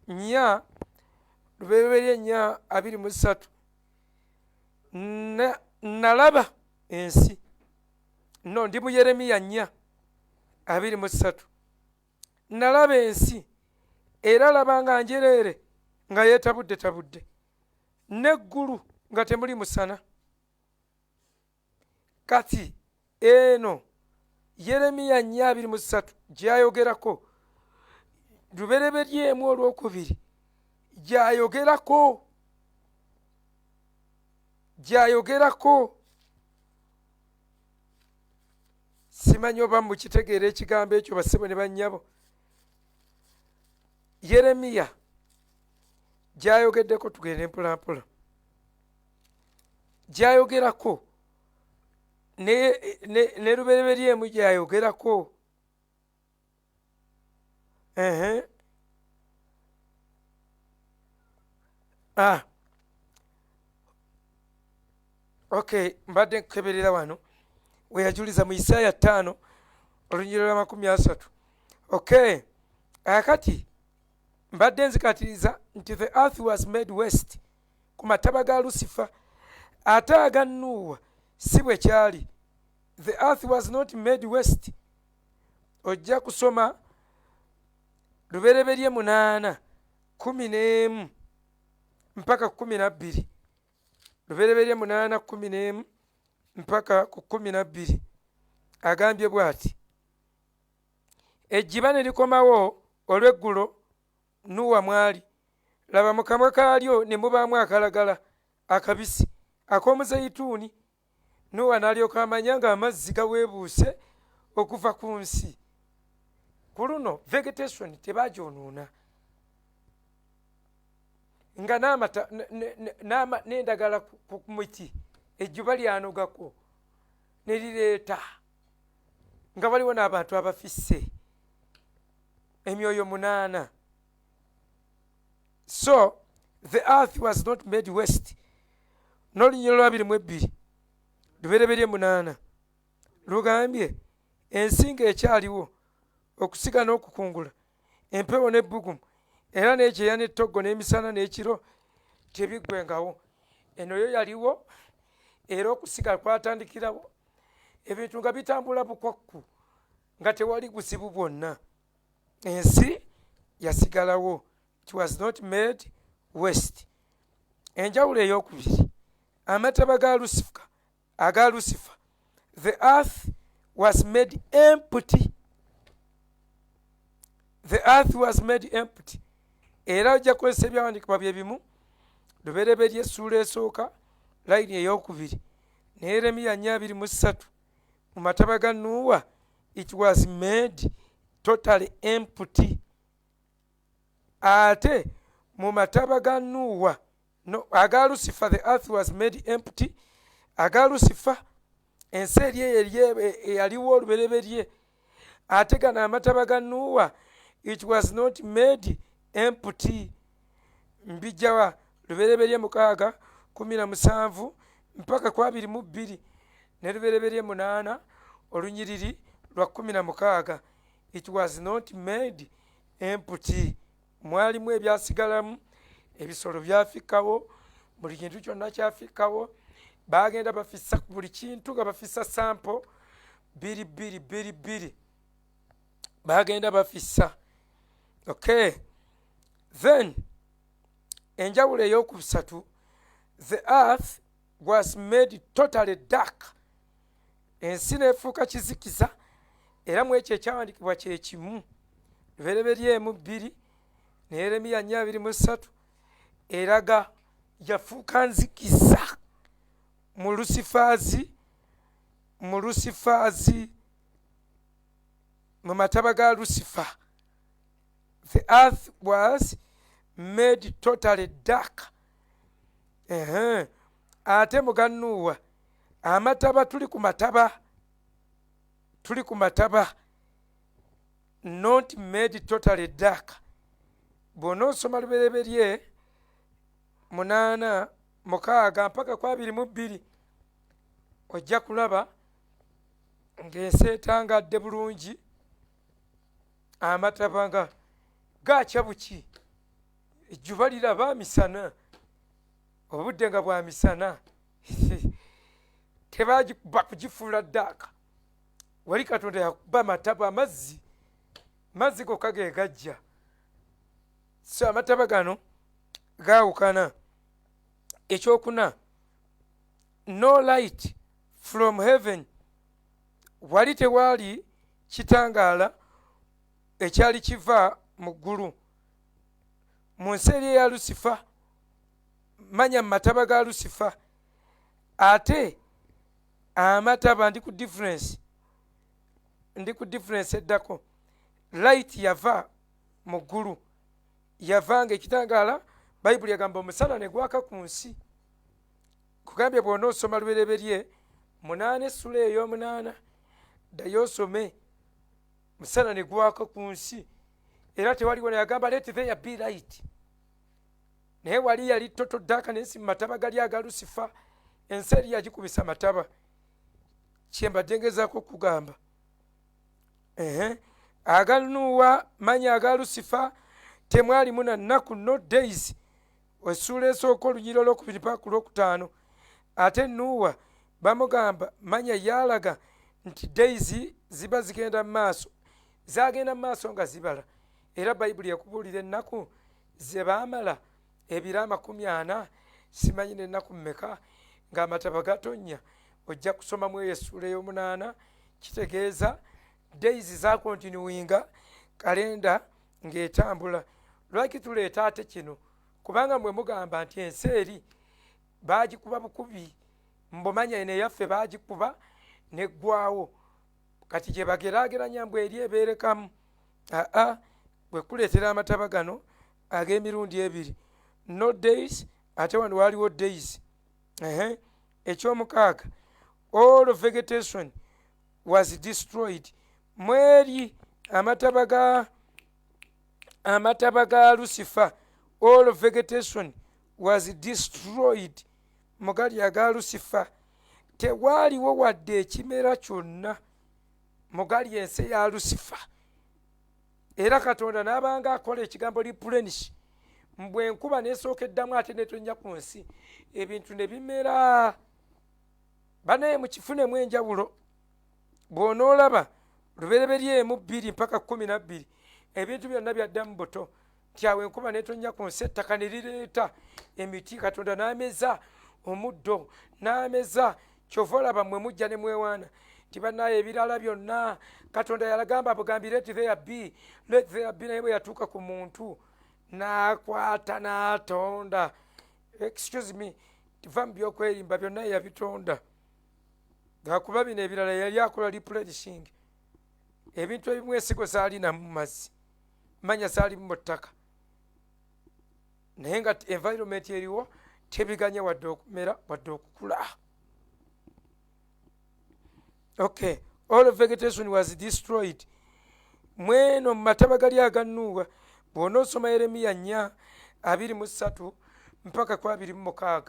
4 lubereberye 4:23, nalaba ensi. No, ndi mu Yeremiya 4:23. Nalaba ensi, era laba nga njereere nga yeetabudde, n'eggulu nga temuli musana. Kati eno Yeremiya 4:23 gy'ayogerako, lubereberyemu olwokubiri gy'ayogerako. Simanyi oba mukitegeera ekigambo ekyo bassebo ne bannyabo. Yeremiya gyayogeddeko tugende mpolampola gyayogerako ne lubereberyemu gyayogerako okay mbadde nkukeberera wano weyajuliza mu Isaaya 5 olunyiriro lwa 30 okay akati mbadde nzikatiriza nti the earth was made west ku mataba ga Lucifer ate aga Nuuwa si bwe kyali the earth was not made west ojja kusoma lubereberye 8:11 mpaka 12 lubereberye 8:11 mpaka 12 agambye bw'ati ejjiba ne likomawo olw'eggulo Nuuwa mwali laba mu kamwa kaalyo ne mubaamu akalagala akabisi ak'omuzeyituuni Nuuwa n'alyoka amanya ng'amazzi gaweebuuse okuva ku nsi ku luno vegetation tebagyonoona nga n'endagala ku miti ejjuba lyanogako ne lireeta nga waliwo n'abantu abafisse emyoyo 8. So the earth was not made west n'olunyiriro lwa 22 lubereberye 8 lugambye ensinga ekyaliwo okusiga n'okukungula empewo n'ebbugumu era n'ekyeya n'ettoggo n'emisana n'ekiro tebiggwengawo eno yo yaliwo era okusiga kwatandikirawo ebintu nga bitambula bukwakku nga tewali buzibu bwonna ensi yasigalawo. It was not made west. Enjawulo ey'okubiri amataba ga Lucifer the earth was made empty. The earth was made empty. Era ojja kukozesa ebyawandiikibwa bye bimu lubereberye essuula esooka layini ey'okubiri ne Yeremiya 4:23 mu mataba ga Nuuwa it was made totally empty. Ate mu mataba ga Nuuwa aga Lucifer the earth was made empty. Aga Lucifer ensi eyaliwo olubereberye ate gano amataba ga Nuuwa it was not made empty. Mbijjawa lubereberye 6:17 mpaka 22 ne lubereberye 8 olunyiriri lwa 16 it was not made empty. Mwalimu ebyasigalamu ebisolo byafikawo buli kintu kyonna kyafikawo bagenda bafissa ku buli kintu nga bafissa sample 2 bagenda bafissa. Okay then enjawulo ey'okusatu the earth was made totally dark. Ensi neefuuka kizikiza era mu ekyo ekyawandiikibwa kye kimu lubereberye 2 ne Yeremiya 4:3 eraga yafuuka nzikiza mu Lucifers mu mataba ga Lucifer. The earth was made totally dark. Ate mu ga Nuuwa amataba tuli ku mataba not made totally dark. Bw'onoosoma lubereberye 8:6 mpaka 22 ojja kulaba ng'ensi etangadde bulungi amataba nga gaakya buki ejjuba liraba misana obudde nga bwa misana tebaagikuba kugifuula ddaaka wali Katonda yakuba amataba amazzi gokka ge gajja. So amataba gano gaawukana. Ekyokuna no light from heaven. Wali tewaali kitangaala ekyali kiva mu ggulu mu nsi eri eya Lucifer. Manya mu mataba ga Lucifer ate amataba ndi ku difference eddako. Light yava mu ggulu yavanga ekitangaala bayibuli egamba omusana ne gwaka ku nsi. Kugambye bw'onoosoma lubereberye 8 essula ey'omunaana ddayo osome musana ne gwaka ku nsi era tewaliwo nayagamba let there be light. Naye wali yali total darkness mu mataba gali aga Lusifa, ensi eri yagikubisa mataba. Kyembadde ngezaako kugamba aga Nuuwa manya aga Lusifa temwalimu na nnaku no days. Essula esooka olunyiriro olwokubiri paka ku lwokutaano. Ate Nuuwa bamugamba manya yalaga nti days ziba zigenda mu maaso, zagenda mu maaso nga zibala. Era bayibuli ekubuulira ennaku ze baamala ebiro 40, simanyi n'ennaku mmeka ng'amataba gatonnya. Ojja kusomamu eyo essula ey'omunaana, kitegeeza days za kontinuwinga kalenda ng'etambula. Lwaki tuleeta ate kino? Kubanga mwe mugamba nti ensi eri baagikuba bukubi, mbumanya eno eyaffe baagikuba neggwaawo, kati gye bageraageranya mbwe eri ebeerekamu. Bwe kuleetera amataba gano ag'emirundi ebiri, no days ate wano waliwo days. Ekyomukaaga, all vegetation was destroyed. Mweri amataba ga Lusifa, all vegetation was destroyed. Mugali aga Lusifa tewaaliwo wadde ekimera kyonna, mugali ensi ya Lusifa. Era Katonda n'abanga akola ekigambo replenish, mbwe enkuba n'esookeddamu ate netonnya ku nsi, ebintu ne bimera. Banaye mukifunemu enjawulo. Bw'onoolaba lubereberye 1:2 mpaka 12, ebintu byonna byaddamu buto. Nti awo enkuba netonnya ku nsi, ettaka ne lireeta emiti, Katonda n'ameza omuddo, n'ameza. Kyova olaba mmwe mujja ne mwewaana nti bannaye ebirala byonna Katonda yalagamba bugambi let there be, let there be. Naye bwe yatuuka ku muntu n'akwata n'atonda. Excuse me, tiva mu byokwerimba byonna yabitonda. Gakuba bino ebirala yali akola replenishing. Ebintu ebimu ensigo zaalina mu mazzi, manya zaalimu mu ttaka, naye nga environment eriwo tebiganye wadde okumera wadde okukula. Okay, all vegetation was destroyed. Mweno mu mataba gali aga Nuuwa, bw'onoosoma Yeremiya 4:23 mpaka 26,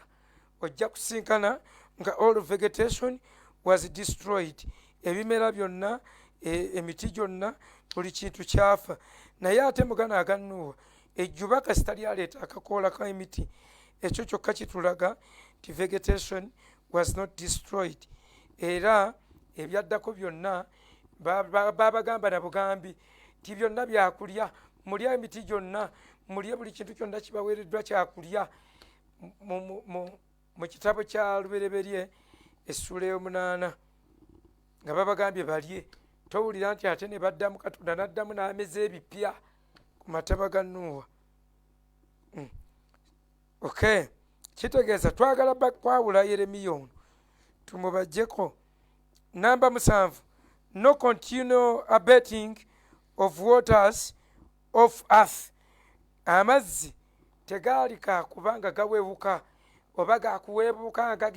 ojja kusinkana nga all vegetation was destroyed. Ebimera byonna, emiti gyonna, buli kintu kyafa. Naye ate mugana aga Nuuwa, ejjuba kasita lyaleeta akakoola k'emiti, ekyo kyokka kitulaga nti vegetation was not destroyed. Era ebyaddako byonna babagamba na bugambi nti byonna byakulya, mulya emiti gyonna, mulye buli kintu kyonna kibaweereddwa kyakulya. Mu kitabo kya lubereberye essula ey'omunaana nga babagambye balye, towulira nti ate ne baddamu, Katonda n'addamu n'ameza ebipya ku mataba ga Nuuwa. Okay, kitegeeza twagala kwawula Yeremiya ono tumubajjeko. Namba 7, no continual abating of waters of earth. Amazzi tegaali kakubanga gawebuka oba gakuwebuka nga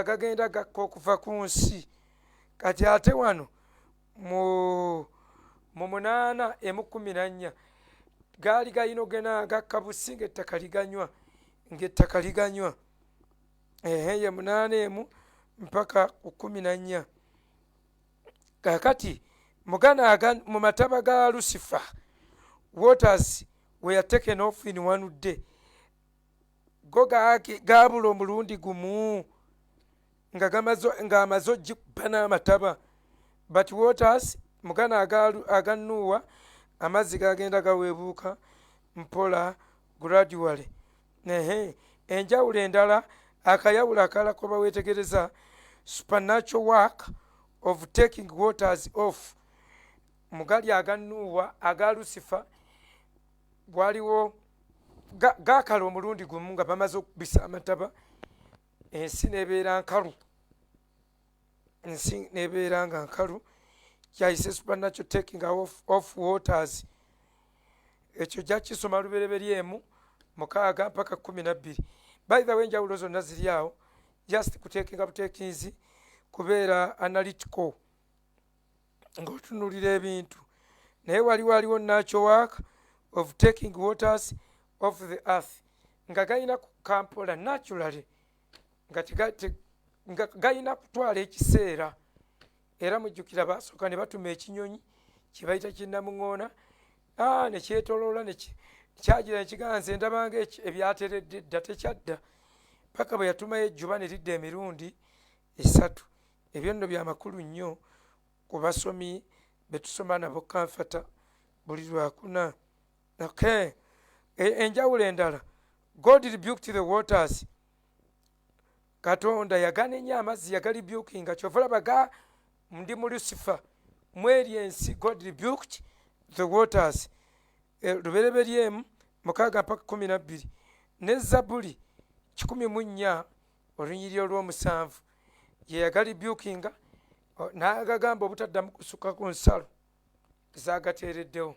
gagenda gakka okuva ku nsi. Kati ate wano mu 8:14 gaali galina ogenda gakka busi ng'ettaka liganywa. Ye 8 mpaka 14. Kakati mu mataba ga Lusifa, waters were taken off in one day. Go gaabula omulundi gumu nga amaze ogikuba n'amataba. But waters mugana aga Nuuwa, amazzi gagenda gaweebuuka mpola gradually. Enjawulo endala, akayawulo akalala koba weetegereza, supernatural work of taking waters off. Mugali aga Nuuwa aga Lusifa waliwo gaakala omulundi gumu nga bamaze okubisa amataba, ensi nebeera nkalu. Ensi nebeera nga nkalu. Kyayise supernatural taking off waters. Ekyo jja kisoma lubereberye 6 mpaka 12. By the way enjawulo zonna ziri awo, just kutekinga butekinzi kubeera analytical ng'otunulira ebintu. Naye waliwo natural work of taking waters of the earth nga galina kukampola naturally nga galina kutwala ekiseera. Era mujjukira basooka ne batuma ekinyonyi kye bayita kinnamuŋŋoona ne kyetoloola kyagira nekigaa nze ndabanga ebyateredde dda tekyadda paka bwe yatumayo ejjuba ne lidda emirundi 3. Ebyo nno bya makulu nnyo ku basomi be tusoma nabo kanfata buli Lwakuna. Okay. Enjawulo endala, God rebuked the waters. Katonda yaganenya amazzi yagalibukinga. Kyova olaba ndi mu Lucifer mweri ensi, God rebuked the waters. Lubereberyemu 6 mpaka 12. Ne Zabbuli 14 olunyiriri olw'omusanvu ye yagalibukinga n'agagamba obutaddamu kusukka ku nsalo zagateereddewo.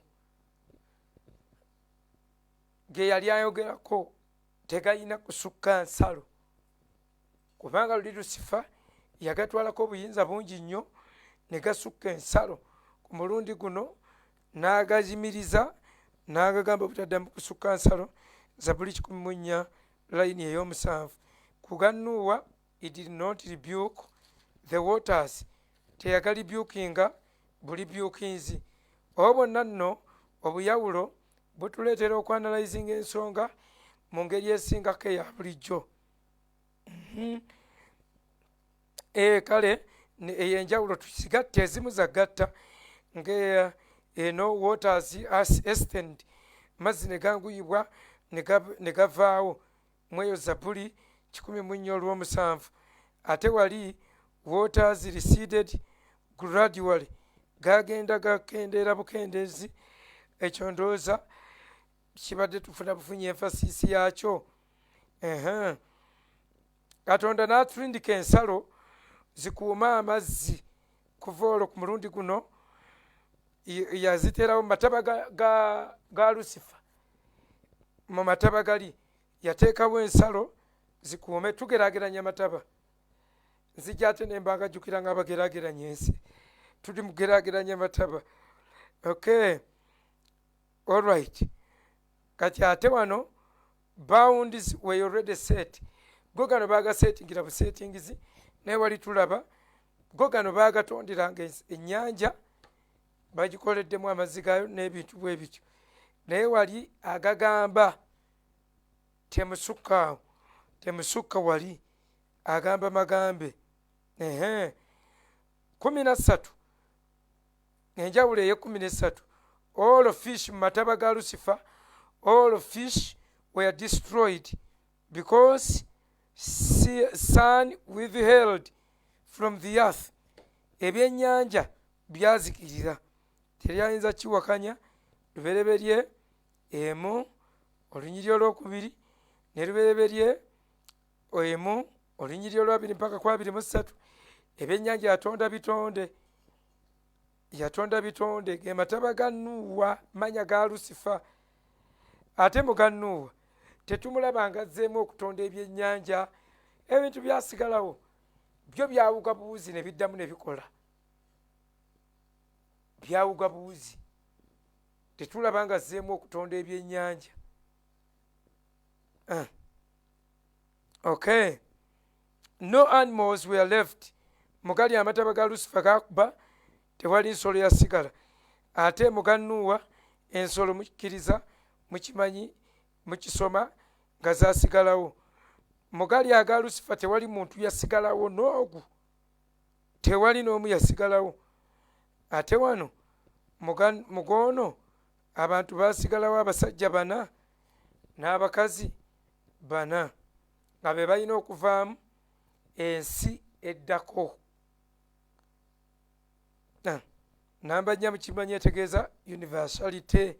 Ge yali ayogerako tegayina kusukka nsalo kubanga luli Lucifer yagatwalako obuyinza bungi nnyo ne gasukka ensalo. Ku mulundi guno n'agazimiriza n'agagamba obutaddamu kusukka nsalo. Zabbuli 14 layini ey'omusanvu. Ku ga Nuuwa, it did not rebuke the waters, teyagalibukinga buli byukinzi. Obo bonna nno obuyawulo butuleetera okwanalizinga ensonga mu ngeri esingako eya bulijjo. Kale eyenjawulo tusigatte ezimu zagatta eno waters ascended, mazzi ne ganguyibwa ne gavaawo mweyo Zabbuli 14 olw'omusanvu. Ate wali waters receded gradually, gagenda gakendeera bukendeezi. Ekyo ndowooza kibadde tufuna bufunyi emphasis yakyo. Katonda n'atulindika ensalo zikuuma amazzi kuva olwo ku mulundi guno yaziteerawo mu mataba ga Lucifer. Mu mataba gali yateekawo ensalo zikuume. Tugeraageranya mataba, nzija ate ne mbangajjukira nga bageraageranya ensi. Tuli mugeraageranya mataba. Okay. All right. Kati ate wano bounds were already set. Go gano bagasetingira busetingizi naye wali tulaba go gano bagatonderanga ennyanja bagikoleddemu amazzi gaayo n'ebintu bwe bityo. Naye wali agagamba temusukka wali agamba magambe. 13 enjawulo ey'13. All of fish mu mataba ga Lucifer, all of fish were destroyed because sun withheld from the earth. Ebyennyanja byazikirira, teryayinza kiwakanya. Lubereberye 1 olunyiriri olw'okubiri ne lubereberye 1 olunyiriri olw'abiri mpaka 23. Ebyennyanja yatonda bitonde ge mataba ga Nuuwa, manya ga Lucifer. Ate mu ga Nuuwa tetumulaba ngazzeemu okutonda ebyennyanja. Ebintu byasigalawo byo byawuga buwuzi ne biddamu ne bikola. Byawuga buwuzi, tetulaba ngazzeemu okutonda ebyennyanja. Okay. No animals were left. Mugali amataba ga Lucifer gakuba, tewali nsolo yasigala. Ate mu ga Nuuwa ensolo mukkiriza mukimanyi mukisoma nga zasigalawo. Mugali aga Lucifer tewali muntu yasigalawo n'ogu, tewali n'omu yasigalawo. Ate wano mugono abantu basigalawo abasajja 4 n'abakazi 4 nga be balina okuvaamu ensi eddako. Namba 4 mukimanyi etegeeza universality.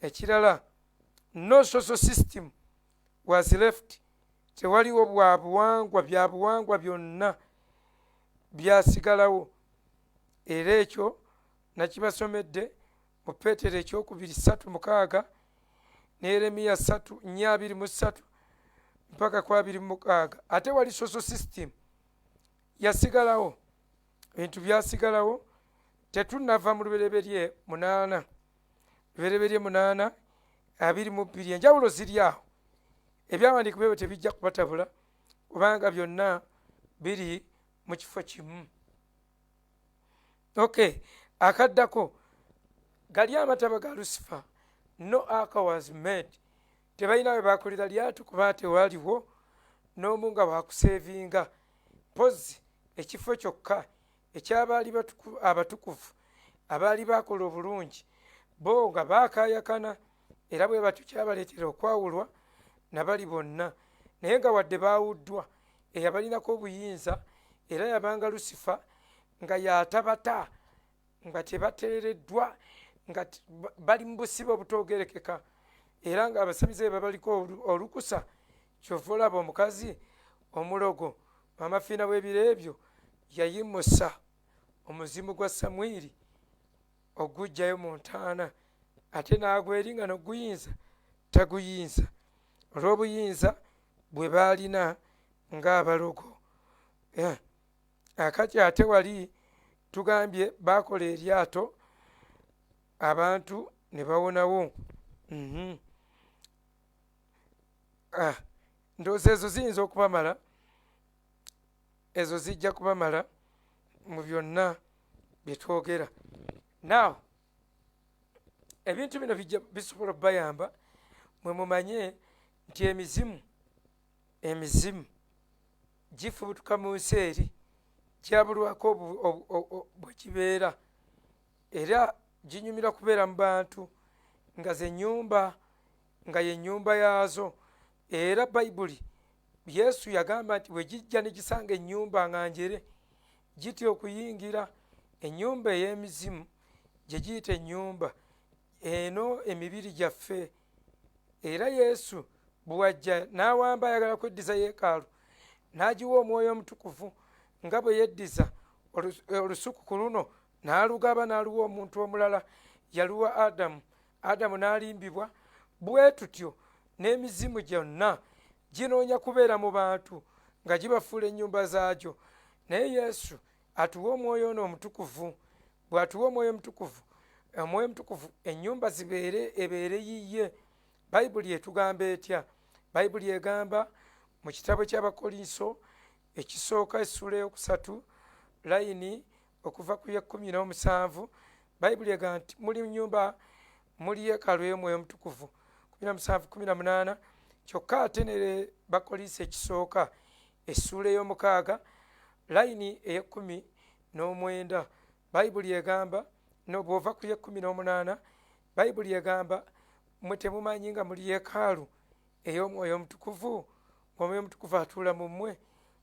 Ekirala, no social system was left. Tewaliwo bwabuwangwa, byabuwangwa byonna byasigalawo. Era ekyo nakibasomedde mu Peetero 2:3-6 ne Yeremiya 4:23 mpaka ku 26. ate wali social system yasigalawo, ebintu byasigalawo. Tetunava mu lubereberye 8 22. Enjawulo ziri awo, ebyawandiikibwa ebyo tebijja kubatabula kubanga byonna biri mu kifo kimu. Akaddako gali amataba ga Lucifer, no ark was made. Tebalina bwe bakolera lyatu kuba tewaaliwo n'omu nga wakuseevinga. Mpozi ekifo kyokka ekyabaali abatukuvu abaali bakola obulungi bo nga baakaayakana, era bwe batyo kyabaleetera okwawulwa nabali bonna. Naye nga wadde baawuddwa, eyabalinako obuyinza era yabanga Lucifer, nga yatabata, nga tebateereddwa, nga bali mu busibe obutoogerekeka, era nga abasamize be babaliko olukusa. Kyova olaba omukazi omulogo amafiina w'ebiro ebyo yayimusa omuzimu gwa Samwiri ogujjayo mu ntaana, ate n'agweringa n'oguyinza taguyinza olw'obuyinza bwe baalina ng'abalogo. Akati ate wali tugambye baakola eryato abantu ne bawonawo. Ndowooza ezo ziyinza okubamala, ezo zijja kubamala mu byonna bye twogera. Now ebintu bino bisobola okubayamba mwe mumanye nti emizimu gifubutuka mu nsi eri, gyabulwako bwe kibeera, era ginyumira kubeera mu bantu nga ze nnyumba, nga ye nnyumba yaazo. Era Bayibuli, Yesu yagamba nti bwe gijja ne gisanga ennyumba nga njere, gitya okuyingira. Ennyumba ey'emizimu gye giyita ennyumba eno emibiri gyaffe. Era Yesu bwe wajja n'awamba ayagala kweddiza yeekaalu, n'agiwa Omwoyo Omutukuvu nga bwe yeddiza olusuku ku luno n'alugaba n'aluwa omuntu omulala, yaluwa Adamu. Adamu n'alimbibwa. Bwe tutyo n'emizimu gyonna ginoonya kubeera mu bantu nga gibafuula ennyumba zaagyo. Naye Yesu atuwa Omwoyo ono Omutukuvu. Bw'atuwa Omwoyo Omutukuvu, Omwoyo Omutukuvu ennyumba ebeere yiye. Bayibuli etugamba etya? Bayibuli egamba mu kitabo ky'Abakolinso ekisooka essula eyokusatu layini okuva ku 17, Bayibuli egamba nti muli nnyumba, muli yeekaalu y'Omwoyo Omutukuvu. 17:18. Kyokka ate ne Bakolinso ekisooka essula ey'omukaaga layini ey'e19, Bayibuli egamba bw'ova ku 18, Bayibuli egamba mmwe temumanyi nga muli yeekaalu ey'Omwoyo Omutukuvu, ng'Omwoyo Omutukuvu atuula mu mmwe.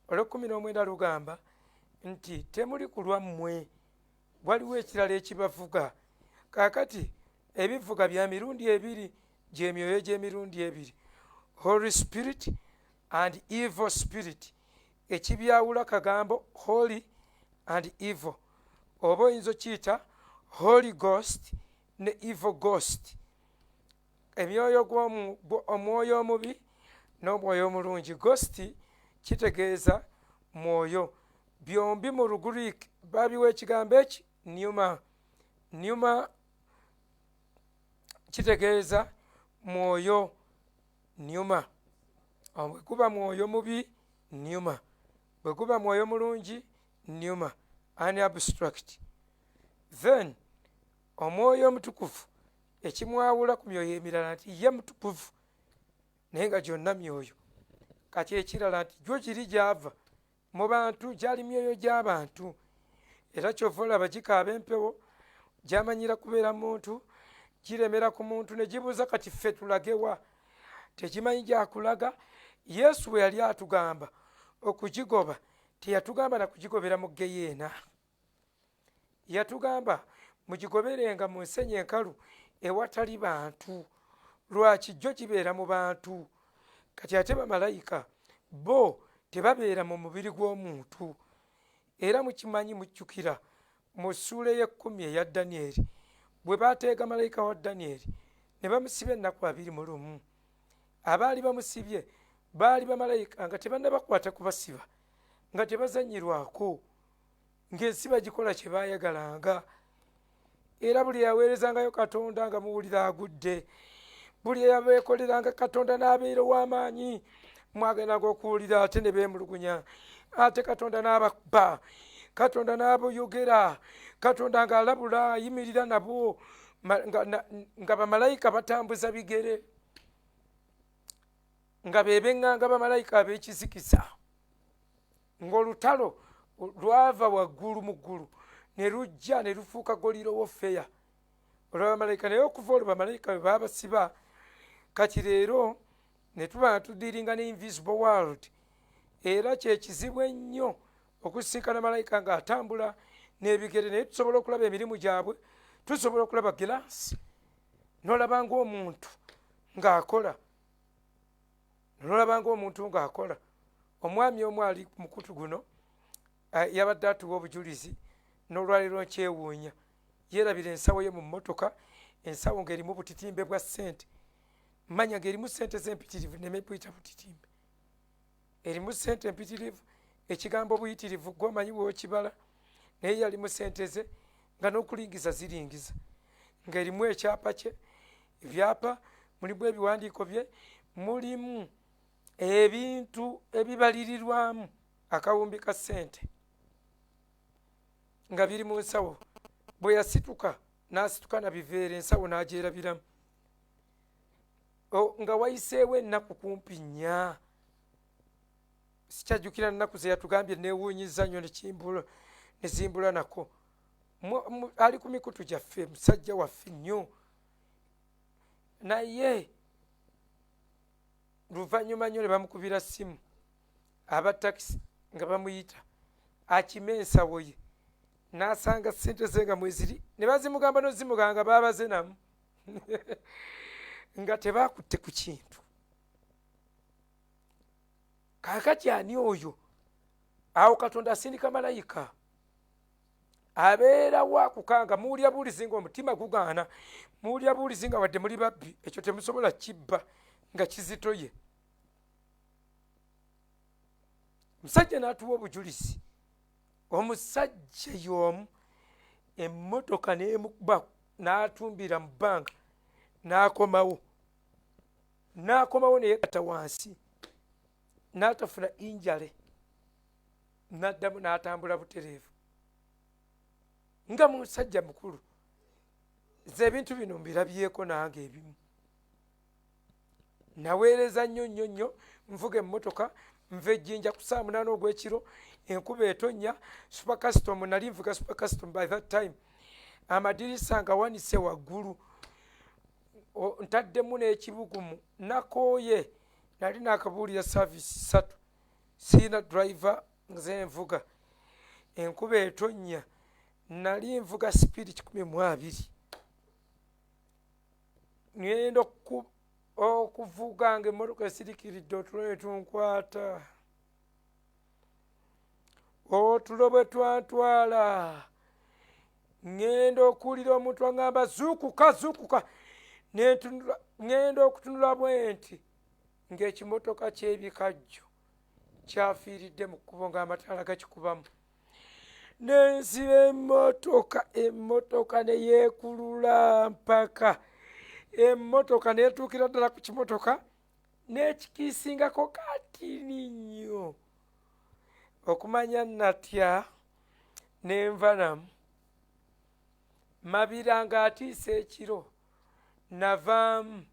Olw'19 lugamba nti temuli ku lwammwe, waliwo ekirala ekibavuga. Kaakati ebivuga bya mirundi ebiri, gy'emyoyo gy'emirundi ebiri, Holy Spirit and Evil Spirit. Ekibyawula kagambo Holy and Evil, oba oyinza okiyita Holy Ghost ne Evil Ghost. Omwoyo omubi n'omwoyo omulungi. Ghost kitegeeza mwoyo. Byombi mu Lugriiki babiwa ekigambo eki pneuma. Pneuma kitegeeza mwoyo. Pneuma bwe guba mwoyo mubi, pneuma. Bwe guba mwoyo mulungi, pneuma. An abstract. Then Omwoyo Omutukuvu ekimwawula ku myoyo emirala nti ye mutukuvu naye nga gyonna myoyo. Kati ekirala nti gyo giri gyava mu bantu, gyali myoyo gy'abantu. Era kyova olaba gikaaba empewo, gyamanyira kubeera muntu, giremera ku muntu ne gibuuza kati ffe tulagewa. Tekimanyi gyakulaga. Yesu bwe yali atugamba okugigoba, teyatugamba na kugigobera mu Geyeena. Yatugamba mugigoberenga mu nsenyi enkalu ewatali bantu. Lwaki? Jjo gibeera mu bantu. Kati ate bamalayika bo tebabeera mu mubiri gw'omuntu. Era mukimanyi, mujjukira mu ssuula ey'e10 eya Danyeri bwe baateega malayika wa Danyeri ne bamusibya ennaku 21. abaali bamusibye baali bamalayika nga tebannabakwata kubasiba, nga tebazanyirwako, ng'ensi bagikola kye baayagalanga. Era buli yaweerezangayo Katonda nga muwulira agudde, buli yabeekoleranga Katonda n'abeera ow'amaanyi, mwagendanga okuwulira ate ne beemulugunya, ate Katonda n'abakba, Katonda n'aboyogera, Katonda ng'alabula ayimirira nabo nga bamalayika batambuza bigere, nga beebeŋŋanga bamalayika ab'ekizikiza, ng'olutalo lwava waggulu mu ggulu ne lujja ne lufuuka goliro wofeya olw'abamalayika. Naye okuva olwo bamalayika bwe baabasiba, kati leero ne tuba tudiringa ne invisible world, era kye kizibu ennyo okusinkana malayika ng'atambula n'ebigere, naye tusobola okulaba emirimu gyabwe, tusobola okulaba giraasi, n'olaba ng'omuntu ng'akola, omwami omu ali ku mukutu guno yabadde atuwa obujulizi, n'olwaleero nkyewuunya, yeerabira ensawo ye mu mmotoka, ensawo ng'erimu butitimbe bwa ssente. Manya ng'erimu ssente z'empitirivu, nemepuyita butitimbe, erimu ssente empitirivu, ekigambo buyitirivu gw'omanyi bw'okibala, naye yalimu ssente ze nga n'okulingiza ziringiza, ng'erimu ekyapa kye, ebyapa mulimu ebiwandiiko bye, mulimu ebintu ebibalirirwamu akawumbi ka ssente nga biri mu nsawo. Bwe yasituka n'asituka na biveera, ensawo n'agyerabiramu, nga wayiseewo ennaku kumpi 4. Sikyajjukira nnaku ze yatugambye, neewuunyiza nnyo ne zimbula nako. Ali ku mikutu gyaffe, musajja waffe nnyo, naye luvannyuma nnyo ne bamukubira ssimu aba takisi nga bamuyita akime ensawo ye, n'asanga ssente ze nga mweziri, ne bazimugamba n'ozimugamba nga baabaze namu nga tebaakutte ku kintu. Kaakati ani oyo? Awo Katonda asindika malayika abeerawo akukanga, muwulira buwulizi ng'omutima gugaana, muwulira buwulizi nga wadde muli babbi, ekyo temusobola kibba nga kizitoye. Musajja n'atuwa obujulizi, omusajja y'omu emmotoka n'emukuba n'atumbira mu bbanga, n'akomawo ne yeekata wansi, n'atafuna injale, n'addamu n'atambula butereevu nga musajja mukulu. Nze ebintu bino mbirabyeko nange ebimu. Naweereza nnyo, nvuga emmotoka, nva Ejjinja ku 8 ogw'ekiro, enkuba etonnya, super custom, nali nvuga super custom by that time, amadirisa nga wanise waggulu, ntaddemu n'ekibugumu, nakooye, nali naakabuulira service 3, siina driver, nze nvuga, enkuba etonnya, nali nvuga speed 12, ngenda okuvuga nga emmotoka esirikiridde, otulo ne tunkwata, otulo bwe twantwala, ngenda okuwulira omuntu aŋŋamba zuukuka, ngenda okutunula bwe nti ng'ekimotoka ky'ebikajjo kyafiiridde mu kkubo ng'amataala gakikubamu. Nensiba emmotoka ne yeekulula mpaka emmotoka neetuukira ddala ku kimotoka n'ekikiisingako katini nnyo. Okumanya natya nenva namu, Mabira ng'atiisa ekiro, navaamu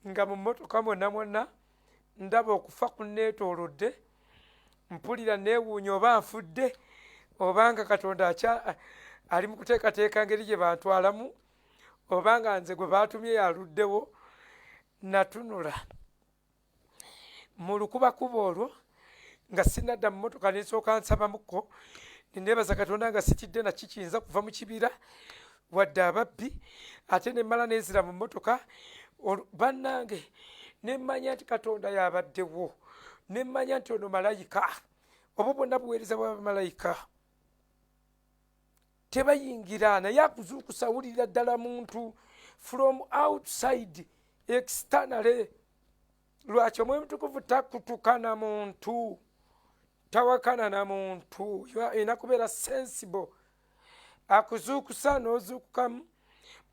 nga mu mmotoka mwonna ndaba okufa kunneetoolodde, mpulira neewuunya oba nfudde oba nga Katonda ali mu kuteekateeka ngeri gye bantwalamu, oba nga nze gwe baatumye yaluddewo. Natunula mu lukubakuba olwo nga sinnadda mu mmotoka, nesooka nsabamukko, neneebaza Katonda nga sitidde na kiyinza kuva mu kibira wadde ababbi, ate ne mmala neezira mu mmotoka bannange, ne mmanya nti Katonda yabaddewo, ne mmanya nti ono malayika. Obwo bwonna buweereza bw'abamalayika, tebayingira naye akuzuukusa, wulirira ddala muntu, from outside externally. Lwaki Omwoyo Mutukuvu takutukana muntu, tawakana na muntu, olina kubeera sensible. Akuzuukusa n'ozuukukamu,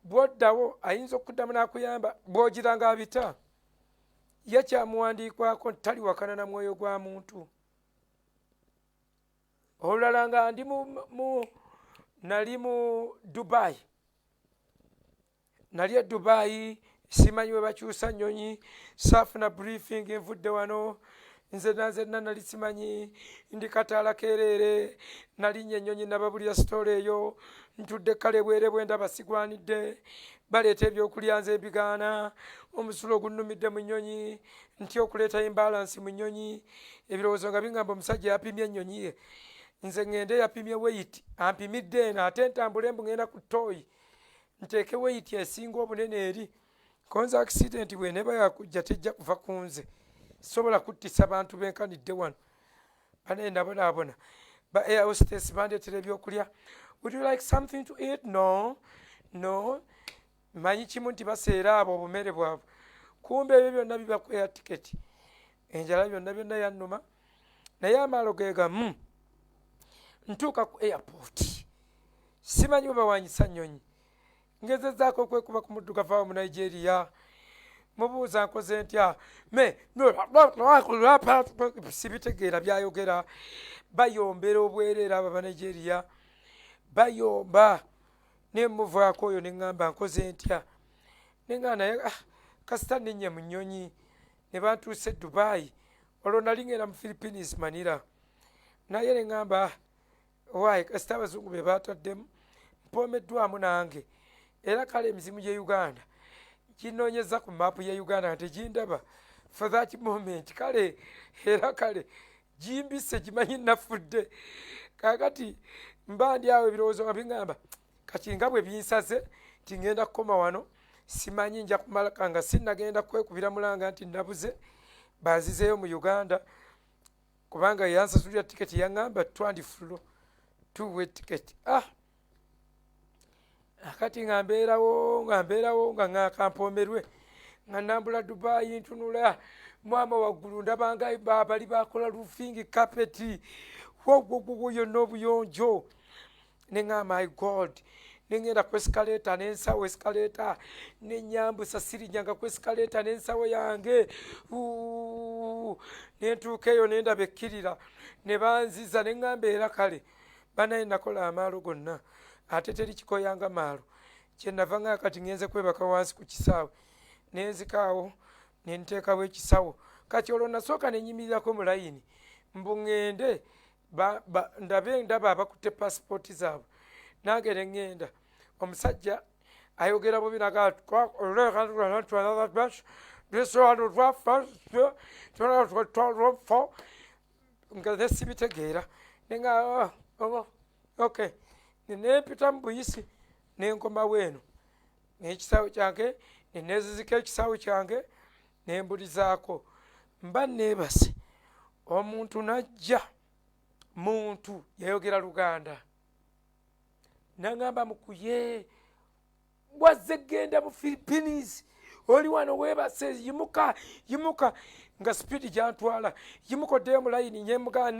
bw'oddawo ayinza okuddamu n'akuyamba bw'ogira ng'abita. Ye kyamuwandiikwako tali wakana na mwoyo gwa muntu. Olulala nga nali mu Dubai. Nali e Dubai, simanyi bwe bakyusa nnyonyi, saafuna briefing nvudde wano, nzenna nali simanyi, ndi Kataala keereere, nalinnya ennyonyi nababulira sitole eyo, ntudde kale bwere bwe ndaba sigwanidde, baleeta ebyokulya nze ebigaana, omusulo ogunnumidde mu nnyonyi, ntya okuleeta imbalansi mu nnyonyi, ebirowoozo nga bingamba omusajja yapimye ennyonyi ye. Nze ngende yapimye weight, ampimidde eno ate ntambule mbu ngenda ku tooyi, nteeke weight esinga obunene eri. Konza accident bw'eneba yakujja tejja kuva ku nze. Sobola kuttisa bantu benkanidde wano. Bane nabonaabona. Ba air hostess bandeetera ebyokulya. Would you like something to eat? No. No. Manyi kimu nti baseera abo obumere bwabwe. Kumbe ebyo byonna biba ku air ticket. Enjala byonna yannuma. Naye amaalo ge gamu. Ntuuka ku airport. Simanyi bwe bawanyisa nnyonyi. Ngezezzaako okwekuba ku muddugavu awo mu Nigeria. Mubuuza nkoze ntya. Sibitegeera byayogera. Bayombera obwereere abo Abanigeria. Bayomba. Ne muvaako oyo ne ŋŋamba nkoze ntya. Ne ŋŋamba naye kasita nninnya mu nnyonyi. Ne bantuuse Dubai. Olwo nali ngenda mu Philippines Manila. Naye ne ŋŋamba waayi kasita abazungu be baataddemu. Mpoomeddwamu nange. Era kale emizimu gye Uganda ginoonyeza ku maapu ya Uganda nti gindaba for that moment. Kale era kale gimbisse gimanyi nafudde. Kaakati mba ndi awo ebirowoozo nga biŋŋamba kati nga bwe binsaze nti ŋŋenda kukoma wano simanyi nja kumalaka nga sinnagenda kwekubira mulanga nti nabuze banzizeeyo mu Uganda kubanga yansasulira tiketi yaŋŋamba twandifulo tuwe tiketi. Akati nga mbeerawo nga ŋŋakampomerwe nga nambula Dubai ntunula mwama waggulu ndabanga bali bakola roofing carpet yonna obuyonjo. Ne ŋŋamba my God. Ne ŋŋenda ku escalator ne nsawo escalator ne nnyambusa sirinnyanga ku escalator n'ensawo yange ne ntuuka eyo ne ndaba ekkirira ne banziza ne ŋŋamba era kale banaye nakola amaalo gonna ate teri kikoyanga maalo. Kyenava nga kati ngenze kwebaka wansi ku kisaawe ne nzikaawo ne nteekawo ekisawo. Kati olwo nasooka ne nnyimirirako mu layini mbu ŋŋende ndaba abakutte paasipooti zaabwe. Nange ne ŋŋenda. Omusajja ayogera bubi naga nga ne sibitegeera. Ne nga okay. Ne mpita mu buyisi ne nkomawo eno n'ekisaawe kyange ne neezizika ekisaawe kyange ne mbulizaako. Mba neebase omuntu najja, muntu yayogera Luganda n'aŋŋamba mukuye wazze genda mu Philippines oli wano weebase yimuka nga sipiidi gyantwala yimuka oddeyo mu layini nyemugaa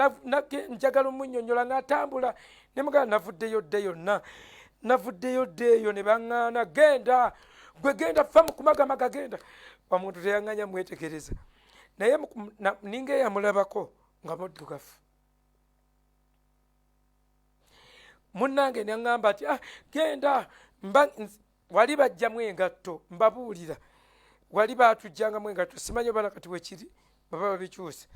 njagala omunnyonnyola n'atambula ne mugaa navuddeyo dde yonna navuddeyo ddeeyo ne baŋŋaana genda gwe genda ffa mu kumagamaga genda. Omuntu teyaŋŋanya mwetegereza naye ninga eyamulabako nga muddugavu. Munnange naŋŋamba nti genda wali bajjamu engatto mbabuulira wali baatujjangamu engatto simanyi oba nakati wekiri baba babikyusa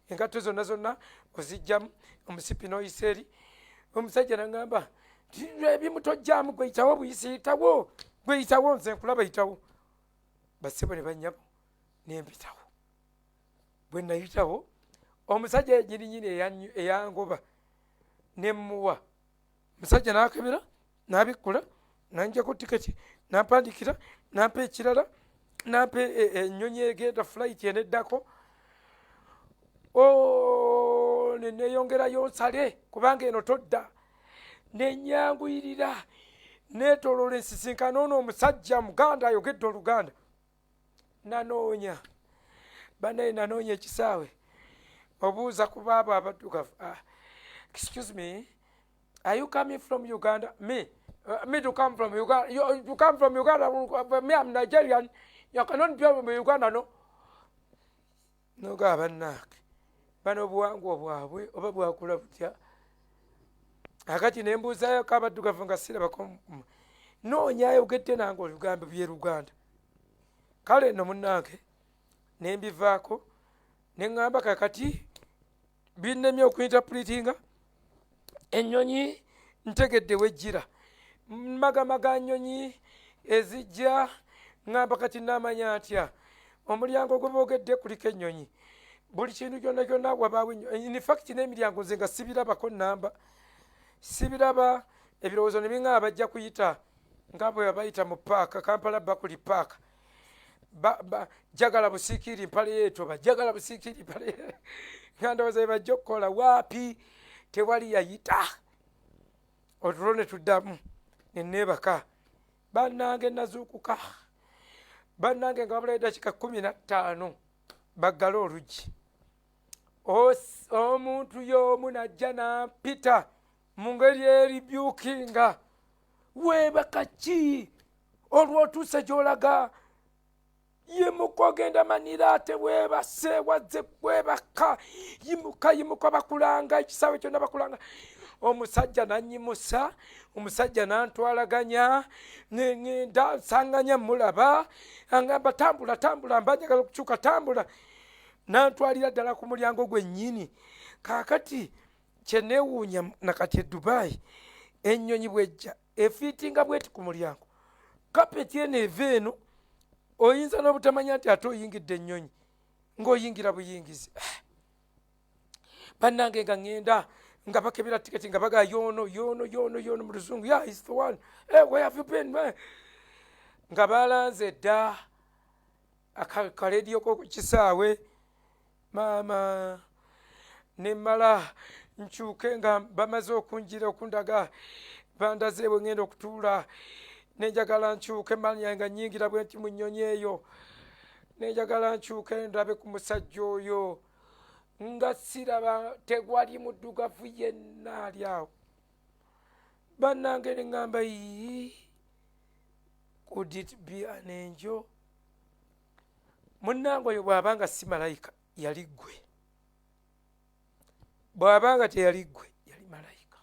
engatto zonna ozijjamu omusipi n'oyisa eri. Omusajja naŋŋamba ebimu tojjaamu gweyitawo buyisi yitawo gweyitawo nze nkulaba yitawo. Bassebo ne bannyabo nempitawo. Bwe nayitawo omusajja nyininyini eyangoba nemmuwa. Omusajja n'akebera n'abikkula n'anjjako tiketi n'ampandikira n'ampa ekirala n'ampa ennyonyi egenda flight eneddako. Ne neeyongerayo nsale kubanga eno todda. Ne nnyanguyirira neetoloola ensisinkano ono omusajja muganda ayogedde oluganda nanoonya banaye nanoonya ekisaawe obuuza ku baabo abaddugavu excuse me, are you coming from Uganda? Me to come from Uganda. You come from Uganda. Me, I'm Nigerian. You cannot be from Uganda, no? No, Gavanak. Bano bwangu bwabwe oba bwakula butya akati nembuuzayo kabaddugavu nga sirabako noonyayo ogedde nange olugambo byeruganda kale nno munnange nembivaako neŋŋamba kakati binnemye okuinterpretinga ennyonyi ntegedde wejjira magamaga nnyonyi ezijja ŋŋamba kati naamanya ntya omulyango gwe boogedde kuliko ennyonyi buli kintu kyonna kyonna wabaawo in fact n'emiryango nze nga sibirabako namba sibiraba ebirowoozo ne biŋŋaba bajja kuyita nga bwe bayita mu paaka Kampala Bakuli paaka jagala busiikiri mpale yeetoba jagala busiikiri mpale nga ndowooza be bajja okukola waapi tewali yayita otulo ne tuddamu ne neebaka bannange nazuukuka bannange nga wabulayo eddakiika 15 baggala oluggi omuntu y'omu najja nampita mu ngeri eribyukinga weebaka ki olwotuuse gy'olaga yimuka ogenda manira ate weebase wazze weebaka yimuka bakulanga ekisaawe kyonna bakulanga omusajja nanyimusa omusajja nantwalaganya ngenda nsanganya mulaba angamba tambula mba njagala okukyuka tambula nantwalira ddala ku mulyango gwennyini kaakati kyeneewuunya nakati e Dubai ennyonyi bwejja efiitinga bweti ku mulyango kapeti eno eva eno oyinza n'obutamanya nti ate oyingidde ennyonyi ng'oyingira buyingizi bannange nga ŋŋenda nga bakebera tiketi nga baga yono mu luzungu is the one where have you been nga balanze dda akalediyo k'oku kisaawe maama nemmala nkyuke nga bamaze okunjira okundaga bandaze bwe ŋŋenda okutuula nenjagala nkyuke manya nga nnyingira bwe nti mu nnyonyi eyo nenjagala nkyuke ndabe ku musajja oyo nga siraba tegwali muddugavu yenna ali awo bannange ne ŋŋamba could it be an angel munnange oyo bw'abanga si malayika yali ggwe bw'abanga teyali ggwe yali malayika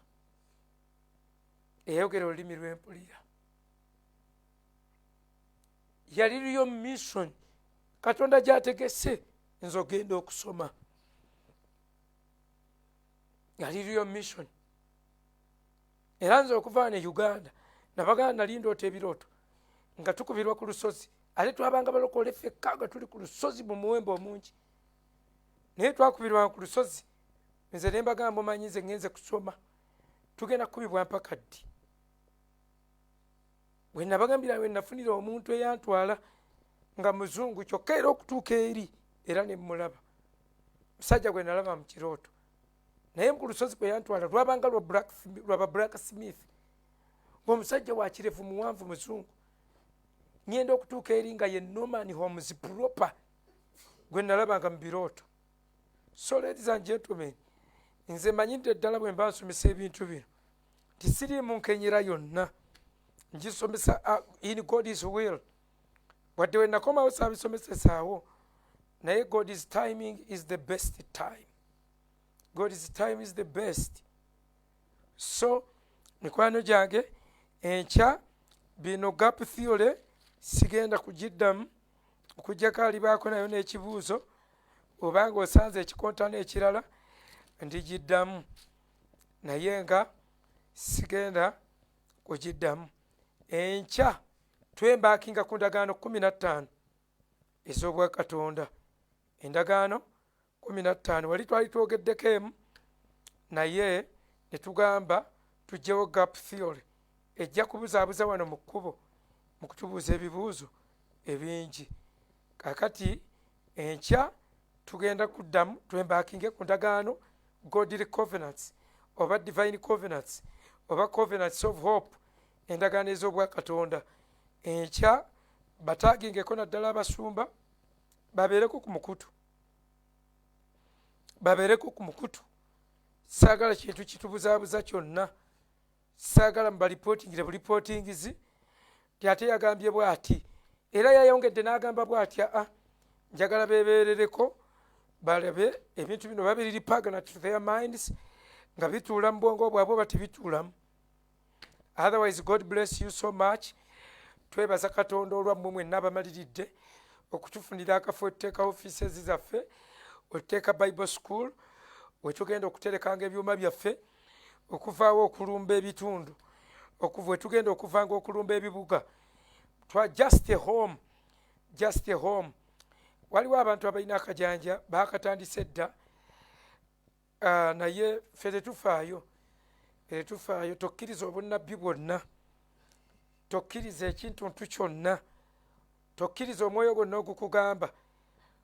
eyayogera olulimi lw'empulira yali liyo mission katonda gy'ategese nze ogenda okusoma yali liyo mission era nze okuva ne Uganda nabaganda nali ndoota ebirooto nga tukubirwa ku lusozi ate twabanga balokola effekka nga tuli ku lusozi mu muwembe omungi naye twakubirwa ku lusozi nze ne mbagamba omanyi nze ŋŋenze kusoma tugenda kukubibwa mpaka ddi bwe nabagambira we nafunira omuntu eyantwala nga muzungu kyokka era okutuuka eri era ne mmulaba musajja gwe nalaba mu kirooto naye ku lusozi kwe yantwala lwabanga lwaba blacksmith ng'omusajja wa kirevu muwanvu muzungu ngenda okutuuka eri nga ye Norman Holmes proper gwe nalabanga mu birooto. So ladies and gentlemen, nze manyidde ddala bwe mba nsomesa ebintu bino tisiriimu nkenyera yonna ngisomesa in God's will wadde we nakomawo saabisomesesaawo naye God's timing is the best time. God's time is the best. So mikwano gyange enkya bino gap theory sigenda kugiddamu okujjako alibaako nayo n'ekibuuzo obanga osanze ekikontano ekirala ndigiddamu naye nga sigenda kugiddamu. Enkya twembaakinga ku ndagaano 15 ez'obwa Katonda. Endagaano 15 wali twali twogeddeko emu naye ne tugamba tugyewo gap theory ejja kubuzaabuza wano mu kkubo mu kutubuuza ebibuuzo ebingi. Kakati enkya tugenda kuddamu twembaakinge ku ndagaano godly covenants oba divine covenants oba covenants of hope endagaano ez'obwa Katonda enkya bataagingeko naddala abasumba babeereko ku mukutu saagala kintu kitubuzaabuza kyonna saagala mubalipootingire bulipootingizi ti ate yagambye bw'ati era yayongedde n'agamba bw'ati njagala beebeerereko balabe ebintu bino babiriri paganat to their minds nga bituula mu bwongo bwabwe oba tebituulamu. Otherwise, God bless you so much. Twebaza Katonda olwammwe mwenna abamaliridde okutufunira akafo etteeka offices zaffe, otteeka Bible School, wetugenda okuterekanga ebyuma byaffe, okuvaawo okulumba ebitundu, wetugenda okuvanga okulumba ebibuga. Just a home. Waliwo abantu abalina akajanja baakatandise dda, naye ffe tetufaayo. Tokkiriza obunnabbi bwonna, tokkiriza ekintuntu kyonna, tokkiriza omwoyo gwonna ogukugamba,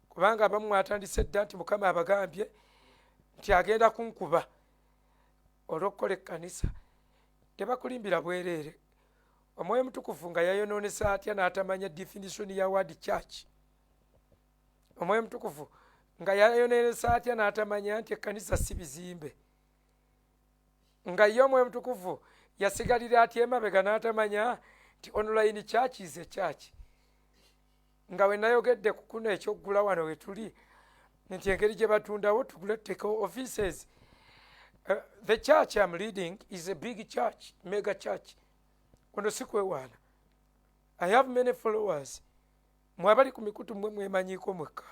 kubanga abamu mwatandise dda nti Mukama abagambye nti agenda kunkuba olw'okukola ekkanisa. Tebakulimbira bwereere. Omwoyo Mutukuvu nga yayonoonesa atya n'atamanya definition ya word church. Omwoyo Mutukuvu nga yayonoonesa atya n'atamanya nti ekkanisa si bizimbe. Nga ye Omwoyo Mutukuvu yasigalira atya emabega n'atamanya nti online church is a church. Nga we nayogedde ku kuno ekyoggula wano we tuli nti engeri gye batundawo tugule tuteekawo offices. The church I'm leading is a big church, mega church. Kuno si kwewaana. I have many followers. Mwabali ku mikutu mmwe mwemanyiiko mwekka.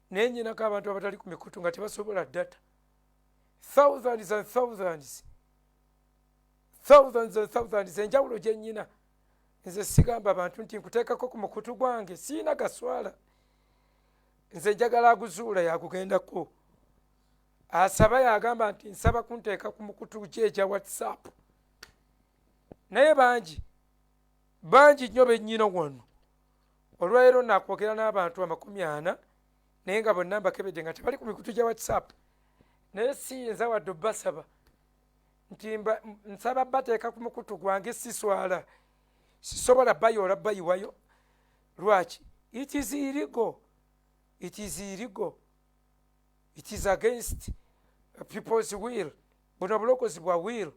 Naye nnyinako abantu abatali ku mikutu nga tebasobola data. Thousands and thousands. Enjawulo gye nnyina nze sigamba abantu nti nkuteekako ku mukutu gwange, siina gaswala. Nze njagala aguzuula yagugendako. Asaba yagamba nti nsaba kunteeka ku mukutu gye egya WhatsApp. Naye bangi nnyo bennyina wano. Olwaleero naakwogera n'abantu 40 naye nga bonna mbakebedde nga tebali ku mikutu gya WhatsApp. Naye siyinza wadde obbasaba nti nsaba bateeka ku mukutu gwange siswala. Sisobola bayoola bayiwayo. Lwaki? It is illegal. It is against people's will. Buno bulokozi bwa will.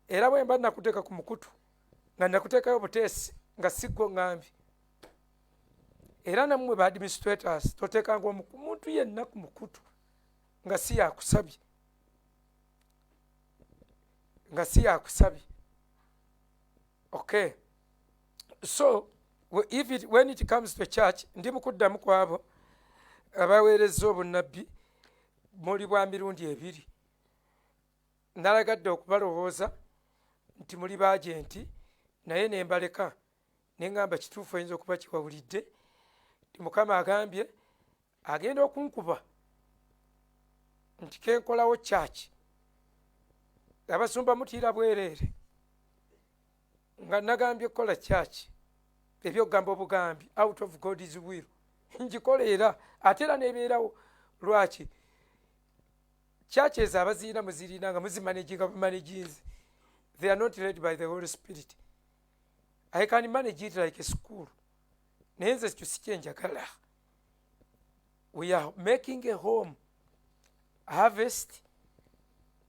Era bwe mba nakuteeka ku mukutu nga nakuteekayo buteesi nga siggo ngambye. Era nammwe ba administrators toteekanga omuntu yenna ku mukutu nga si yakusabye. Okay. So when it comes to church, ndi mukuddamu kwabo abaweereza obunnabbi muli bwa mirundi 2. Nalagadde okubalowooza nti muli baagenti, naye ne mbaleka ne ngamba kituufu oyinza okuba kiwawulidde nti Mukama agambye agenda okunkuba nti kenkolawo church. Abasumba mutiira bwereere nga nagambye kola church ebyokugamba obugambi out of God's will. Njikoleera ate era nebeerawo. Lwaki? Churches abaziina muzirina nga muzimanaginga bumanaginzi. They are not led by the Holy Spirit. I can manage it like a school. Naye nze ekyo si kyenjagala. We are making a home. Harvest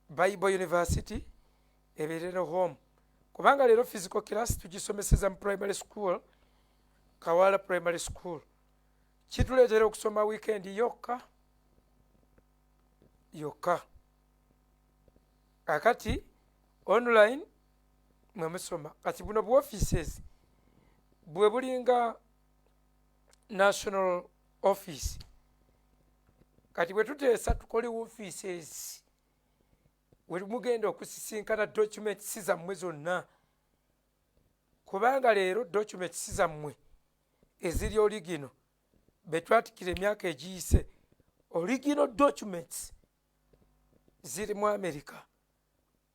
Bible University ebeerera home. Kubanga leero physical class tugisomeseza mu primary school, Kawala Primary School. Kituleetera okusoma weekend yokka. Kakati online mwe musoma. Kati buno bu offices bwe bulinga national office. Kati bwe tuteesa tukole offices we mugenda okusisinkana documents zammwe zonna. Kubanga leero documents zammwe eziri original betwatikira emyaka egiyise, original documents ziri mu America.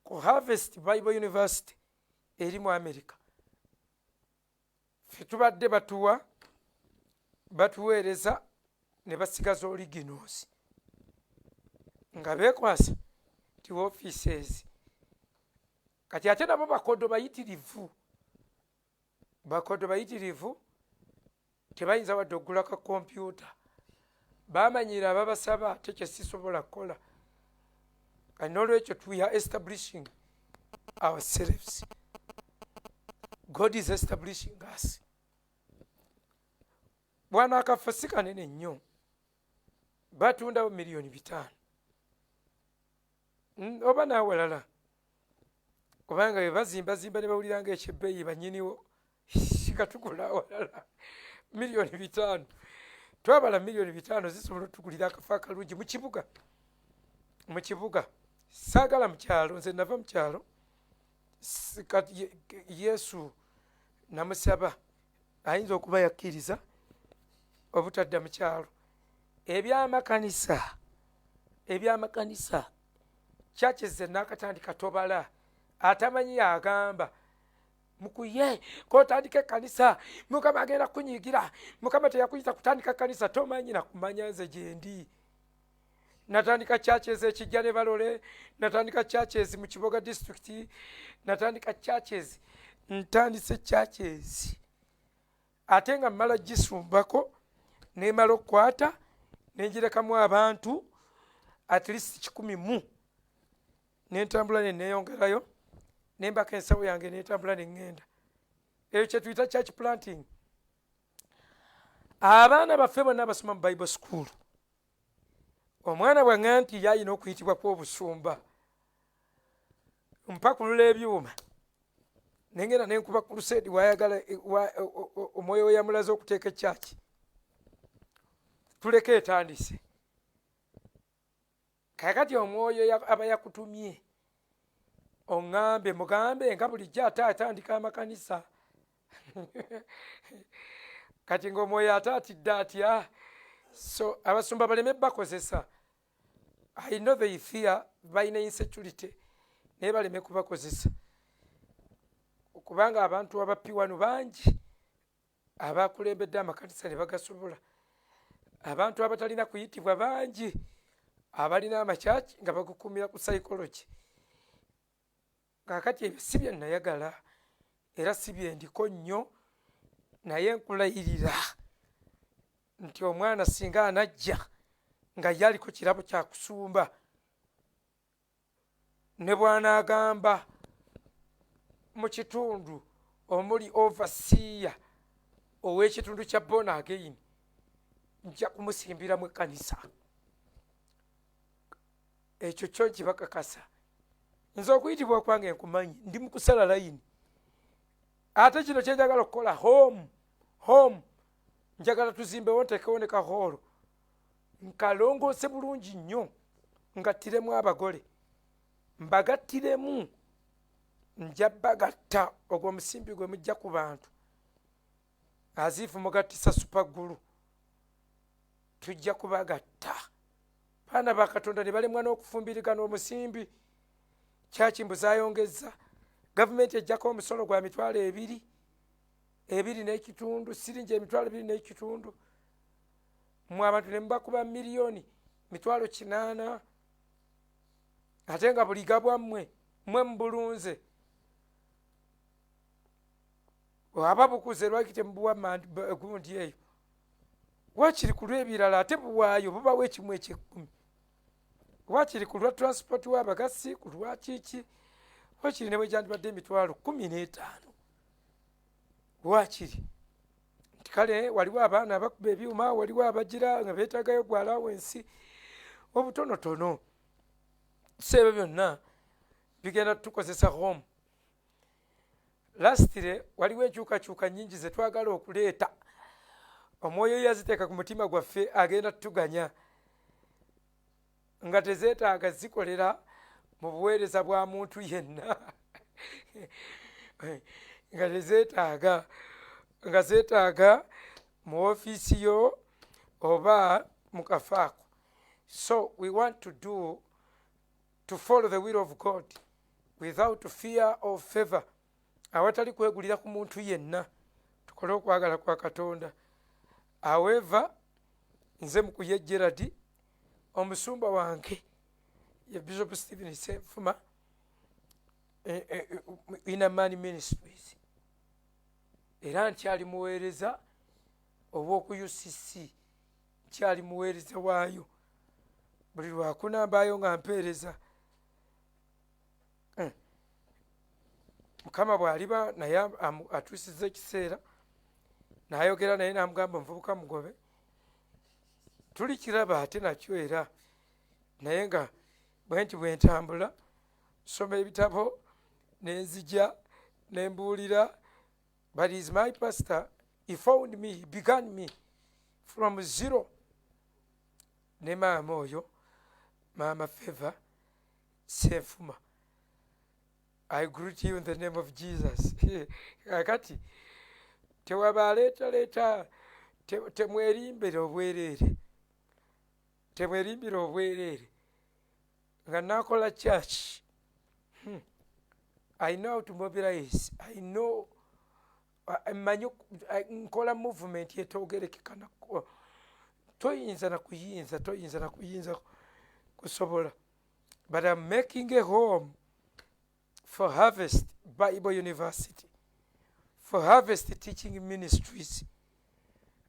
Ku Harvest Bible University eri mu America. Ffe tubadde batuweereza ne basigaza originals nga beekwasa ti offices. kati ate nabo bakodo bayitirivu tebayinza wadde okugula ka kompyuta bamanyira ababasaba ate kyesisobola kukola kati n'olwekyo we are establishing ourselves. God is establishing us. Bwana akafa si kanene nnyo batundawo $5,000,000 oba naawalala kubanga bwe bazimbazimba ne bawulira ng'ekyebbeeyi banyiniwo katukula awalala $5,000,000 twabala $5,000,000 zisobola otugulira akafa akalungi mu kibuga saagala mu kyalo nze nava mu kyalo Yesu namusaba ayinza okuba yakkiriza obutadda mu kyalo ebyamakanisa kyakizze n'akatandika tobala atamanyi yagamba mukuye kotandika ekkanisa mukama agenda kunyigira mukama teyakuyita kutandika kanisa tomanyi nakumanya nze gyendi natandika churches ekijja ne balole natandika churches mu Kiboga district natandika churches ntandise churches ate nga mmala gisumbako nemala okukwata nenjirekamu abantu at least 100 nentambula neneyongerayo nembaka ensawo yange netambula neŋŋenda ekyo kye tuyita church planting. Abaana baffe bonna basoma mu Bible school omwana bwange nti yayina okuyitibwa kw'obusumba mpakulula ebyuma nengenda nenkuba crusade wayagala omwoyo yamulaze okuteeka ekyaki tuleke etandise kakati omwoyo aba yakutumye mugambe nga bulijjo ate atandika amakanisa kati ng'omwoyo ate atidde atya so abasumba baleme bakozesa I know they fear balina insecurity naye baleme kubakozesa kubanga abantu abapiwano bangi abakulembedde amakanisa ne bagasobola abantu abatalina kuyitibwa bangi abalina amakyaki nga bagukumira ku psychology kakati ebyo si bye nayagala era si bye ndiko nnyo naye nkulayirira nti omwana singa anajja nga yaliko kirabo kya kusumba ne bw'anaagamba mu kitundu omuli overseer ow'ekitundu kya Born Again nja kumusimbiramu ekkanisa ekyo kyo kibakakasa nze okuyitibwa kwange nkumanyi ndi mu kusala layini ate kino kyenjagala okukola home njagala tuzimbewo ntekewo ne kahoolo nkalongoose bulungi nnyo ngattiremu abagole mbagattiremu nja bagatta ogwo musimbi gwe mujja ku bantu aziifu mugattisa supagulu tujja kubagatta baana ba Katonda ne balemwa n'okufumbirigana omusimbi kyaki mbuzayongeza gavumenti ejjako omusolo gwa $2 2.5 siringi $2.5 mwe abantu ne mubakuba $8,000,000 ate nga buliga bwammwe mwe mubulunze aba bukuze lwaki temubuwa gundi eyo wakiri ku lw'ebirala ate buwaayo bubawo ekimu eky'ekkumi wakiri ku lwa transport w'abagasi ku lwa kiki wakiri ne bwe gyandibadde $15,000 wakiri nti kale waliwo abaana abakuba ebyuma waliwo abagira nga beetagayo gwa allowance obutonotono so ebyo byonna bigenda tukozesa home. Lastire waliwo enkyukakyuka nnyingi ze twagala okuleeta omwoyo yaziteeka ku mutima gwaffe agenda tutuganya nga tezeetaaga zikolera mu buweereza bwa muntu yenna nga tezeetaaga nga zeetaaga mu ofiisi yo oba mu kafaako. So we want to follow the will of God without fear or favor. Awatali kwegulira ku muntu yenna tukole okwagala kwa Katonda. However, nze mukuye Gerard omusumba wange ye Bishop Stephen Sefuma Inner Man Ministries era nkyali muweereza obw'oku UCC nkyali muweereza waayo buli lwakuna mbaayo nga mpeereza Mukama bw'aliba naye atuusiza ekiseera n'ayogera naye n'amugamba omuvubuka mugobe tulikiraba ate nakyo era naye nga bwenti bwentambula soma ebitabo nenzija nembuulira but is my pastor. He found me, he began me from zero. Ne maama oyo Mama Favor Senfuma, I greet you in the name of Jesus. Kakati tewaba leeta temwerimbira obwereere, temwerimbira obwereere nga nakola church. I know how to mobilize. I know nkola movement yetogerekekana toyinza na kuyinza kusobola. But I'm making a home for Harvest Bible University, for Harvest Teaching Ministries.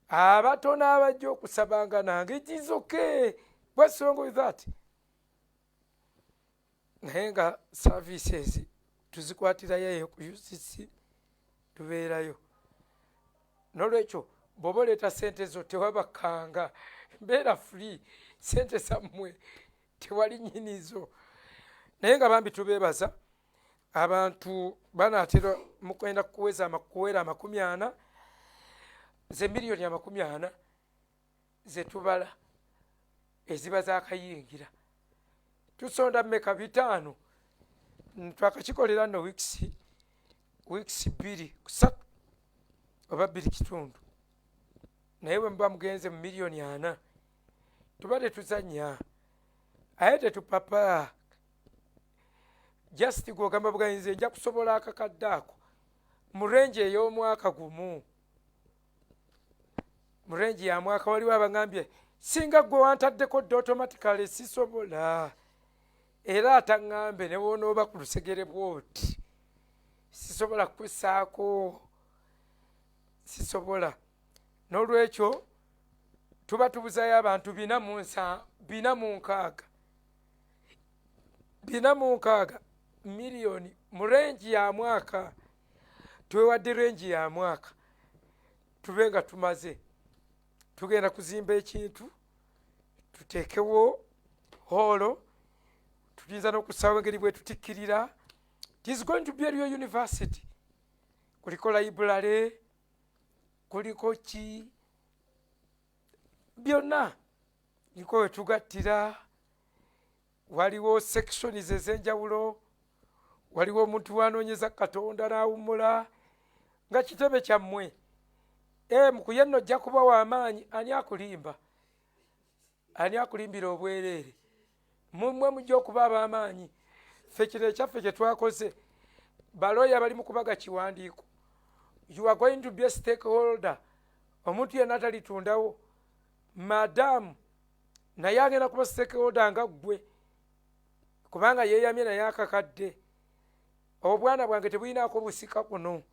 Abatono abajja okusabanga nange, it is okay. What's wrong with that? Naye nga services tuzikwatirayo eyo ku UCC tubeerayo. Nolwekyo bw'oba oleeta sente zo tewabakanga, mbeera free, sente zammwe tewali nnyinizo. Naye nga bambi tubeebaza abantu banaatera mu kwenda kuwera 40 ze miliyoni 40 ze tubala eziba zaakayingira. Tusonda mmeka 5 twakakikolera no weeks 2 3 oba 2 kitundu. Naye bwe muba mugenze mu miliyoni 4 tuba tetuzannya aye tetupapa. Just gwogamba bugayinze nja kusobola akakadde ako mu range ey'omwaka gumu. Mu range ya mwaka waliwo abangambye singa gwe wantaddeko dde automatically sisobola. Era ataŋŋambe ne woonooba ku lusegere bw'oti sisobola kusaako, sisobola. N'olwekyo tuba tubuzayo abantu 406 miliyoni mu range ya mwaka. Twewadde range ya mwaka tube nga tumaze tugenda kuzimba ekintu tuteekewo holo tuyinza n'okusaawo engeri bwe tutikkirira. It is going to be a real university. Kuliko library, kuliko ki byonna niko we tugattira. Waliwo sections ez'enjawulo, waliwo omuntu wanoonyeza Katonda n'awummula nga kitebe kyammwe. Mukuyenno ojja kuba w'amaanyi. Ani akulimba? Ani akulimbira obwereere? Mumwe mujja okuba ab'amaanyi. Ffe kino ekyaffe kye twakoze baloya bali mu kubaga kiwandiiko. You are going to be a stakeholder. Omuntu yenna talitundawo madamu naye agenda kuba stakeholder nga ggwe kubanga yeeyamye naye akakadde. Obwana bwange tebulinaako busika kuno,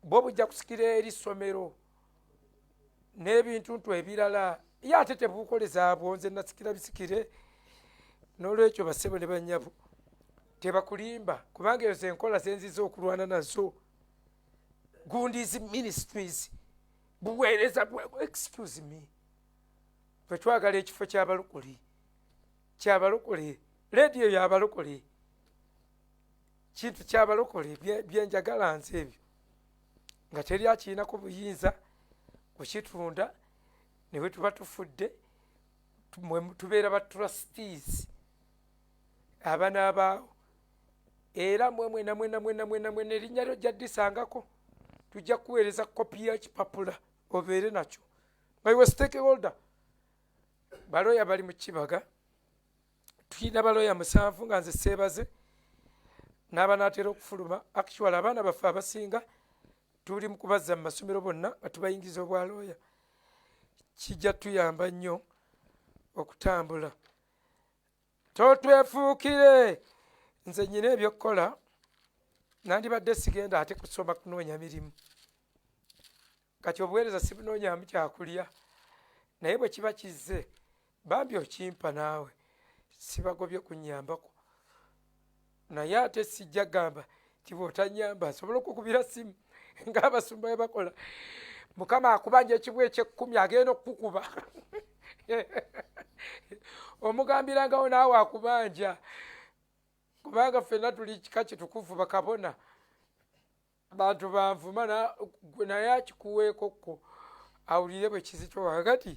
bwo bujja kusikira eri ssomero n'ebintu ebirala ye ate tebukoleza abwo nze nasikira bisikire. N'olwekyo bassebo ne bannyabo tebakulimba kubanga ezo enkola zenziza okulwana nazo. Gundizi Ministries buweereza excuse me bwe twagala ekifo ky'abalokole rediyo y'abalokole kintu ky'abalokole byenjagala nze ebyo nga teri akirinako buyinza kukitunda ne bwe tuba tufudde tubeera ba trustees abanaabaawo. Era mwena erinnya lyo ojja ddisangako tujja kuweereza kopi ya kipapula obeere nakyo nga iwe stakeholder. Baloya bali mu Kibaga, tulina baloya 7 nga nze seebaze n'abanaatera okufuluma. Actually abaana baffe abasinga tuli mu kubazza mu masomero bonna nga tubayingiza obwaloya. Kijja tuyamba nnyo okutambula. Totwefuukire nze nnyina ebyokkola nandibadde sigenda ate kusoma kunoonya mirimu kati obuweereza sibunoonyamu kyakulya naye bwe kiba kizze bambi okimpa naawe sibagobye kunnyambako naye ate sijja gamba ti bw'otanyamba nsobola okukubira simu ng'abasumba bwe bakola mukama akubanja ekibwa eky'ekkumi agenda okukukuba omugambirangawo naawe akubanja kubanga ffenna tuli kika kitukuvu bakabona bantu banvuma naye akikuweekokko awulire bwe kizitowa kakati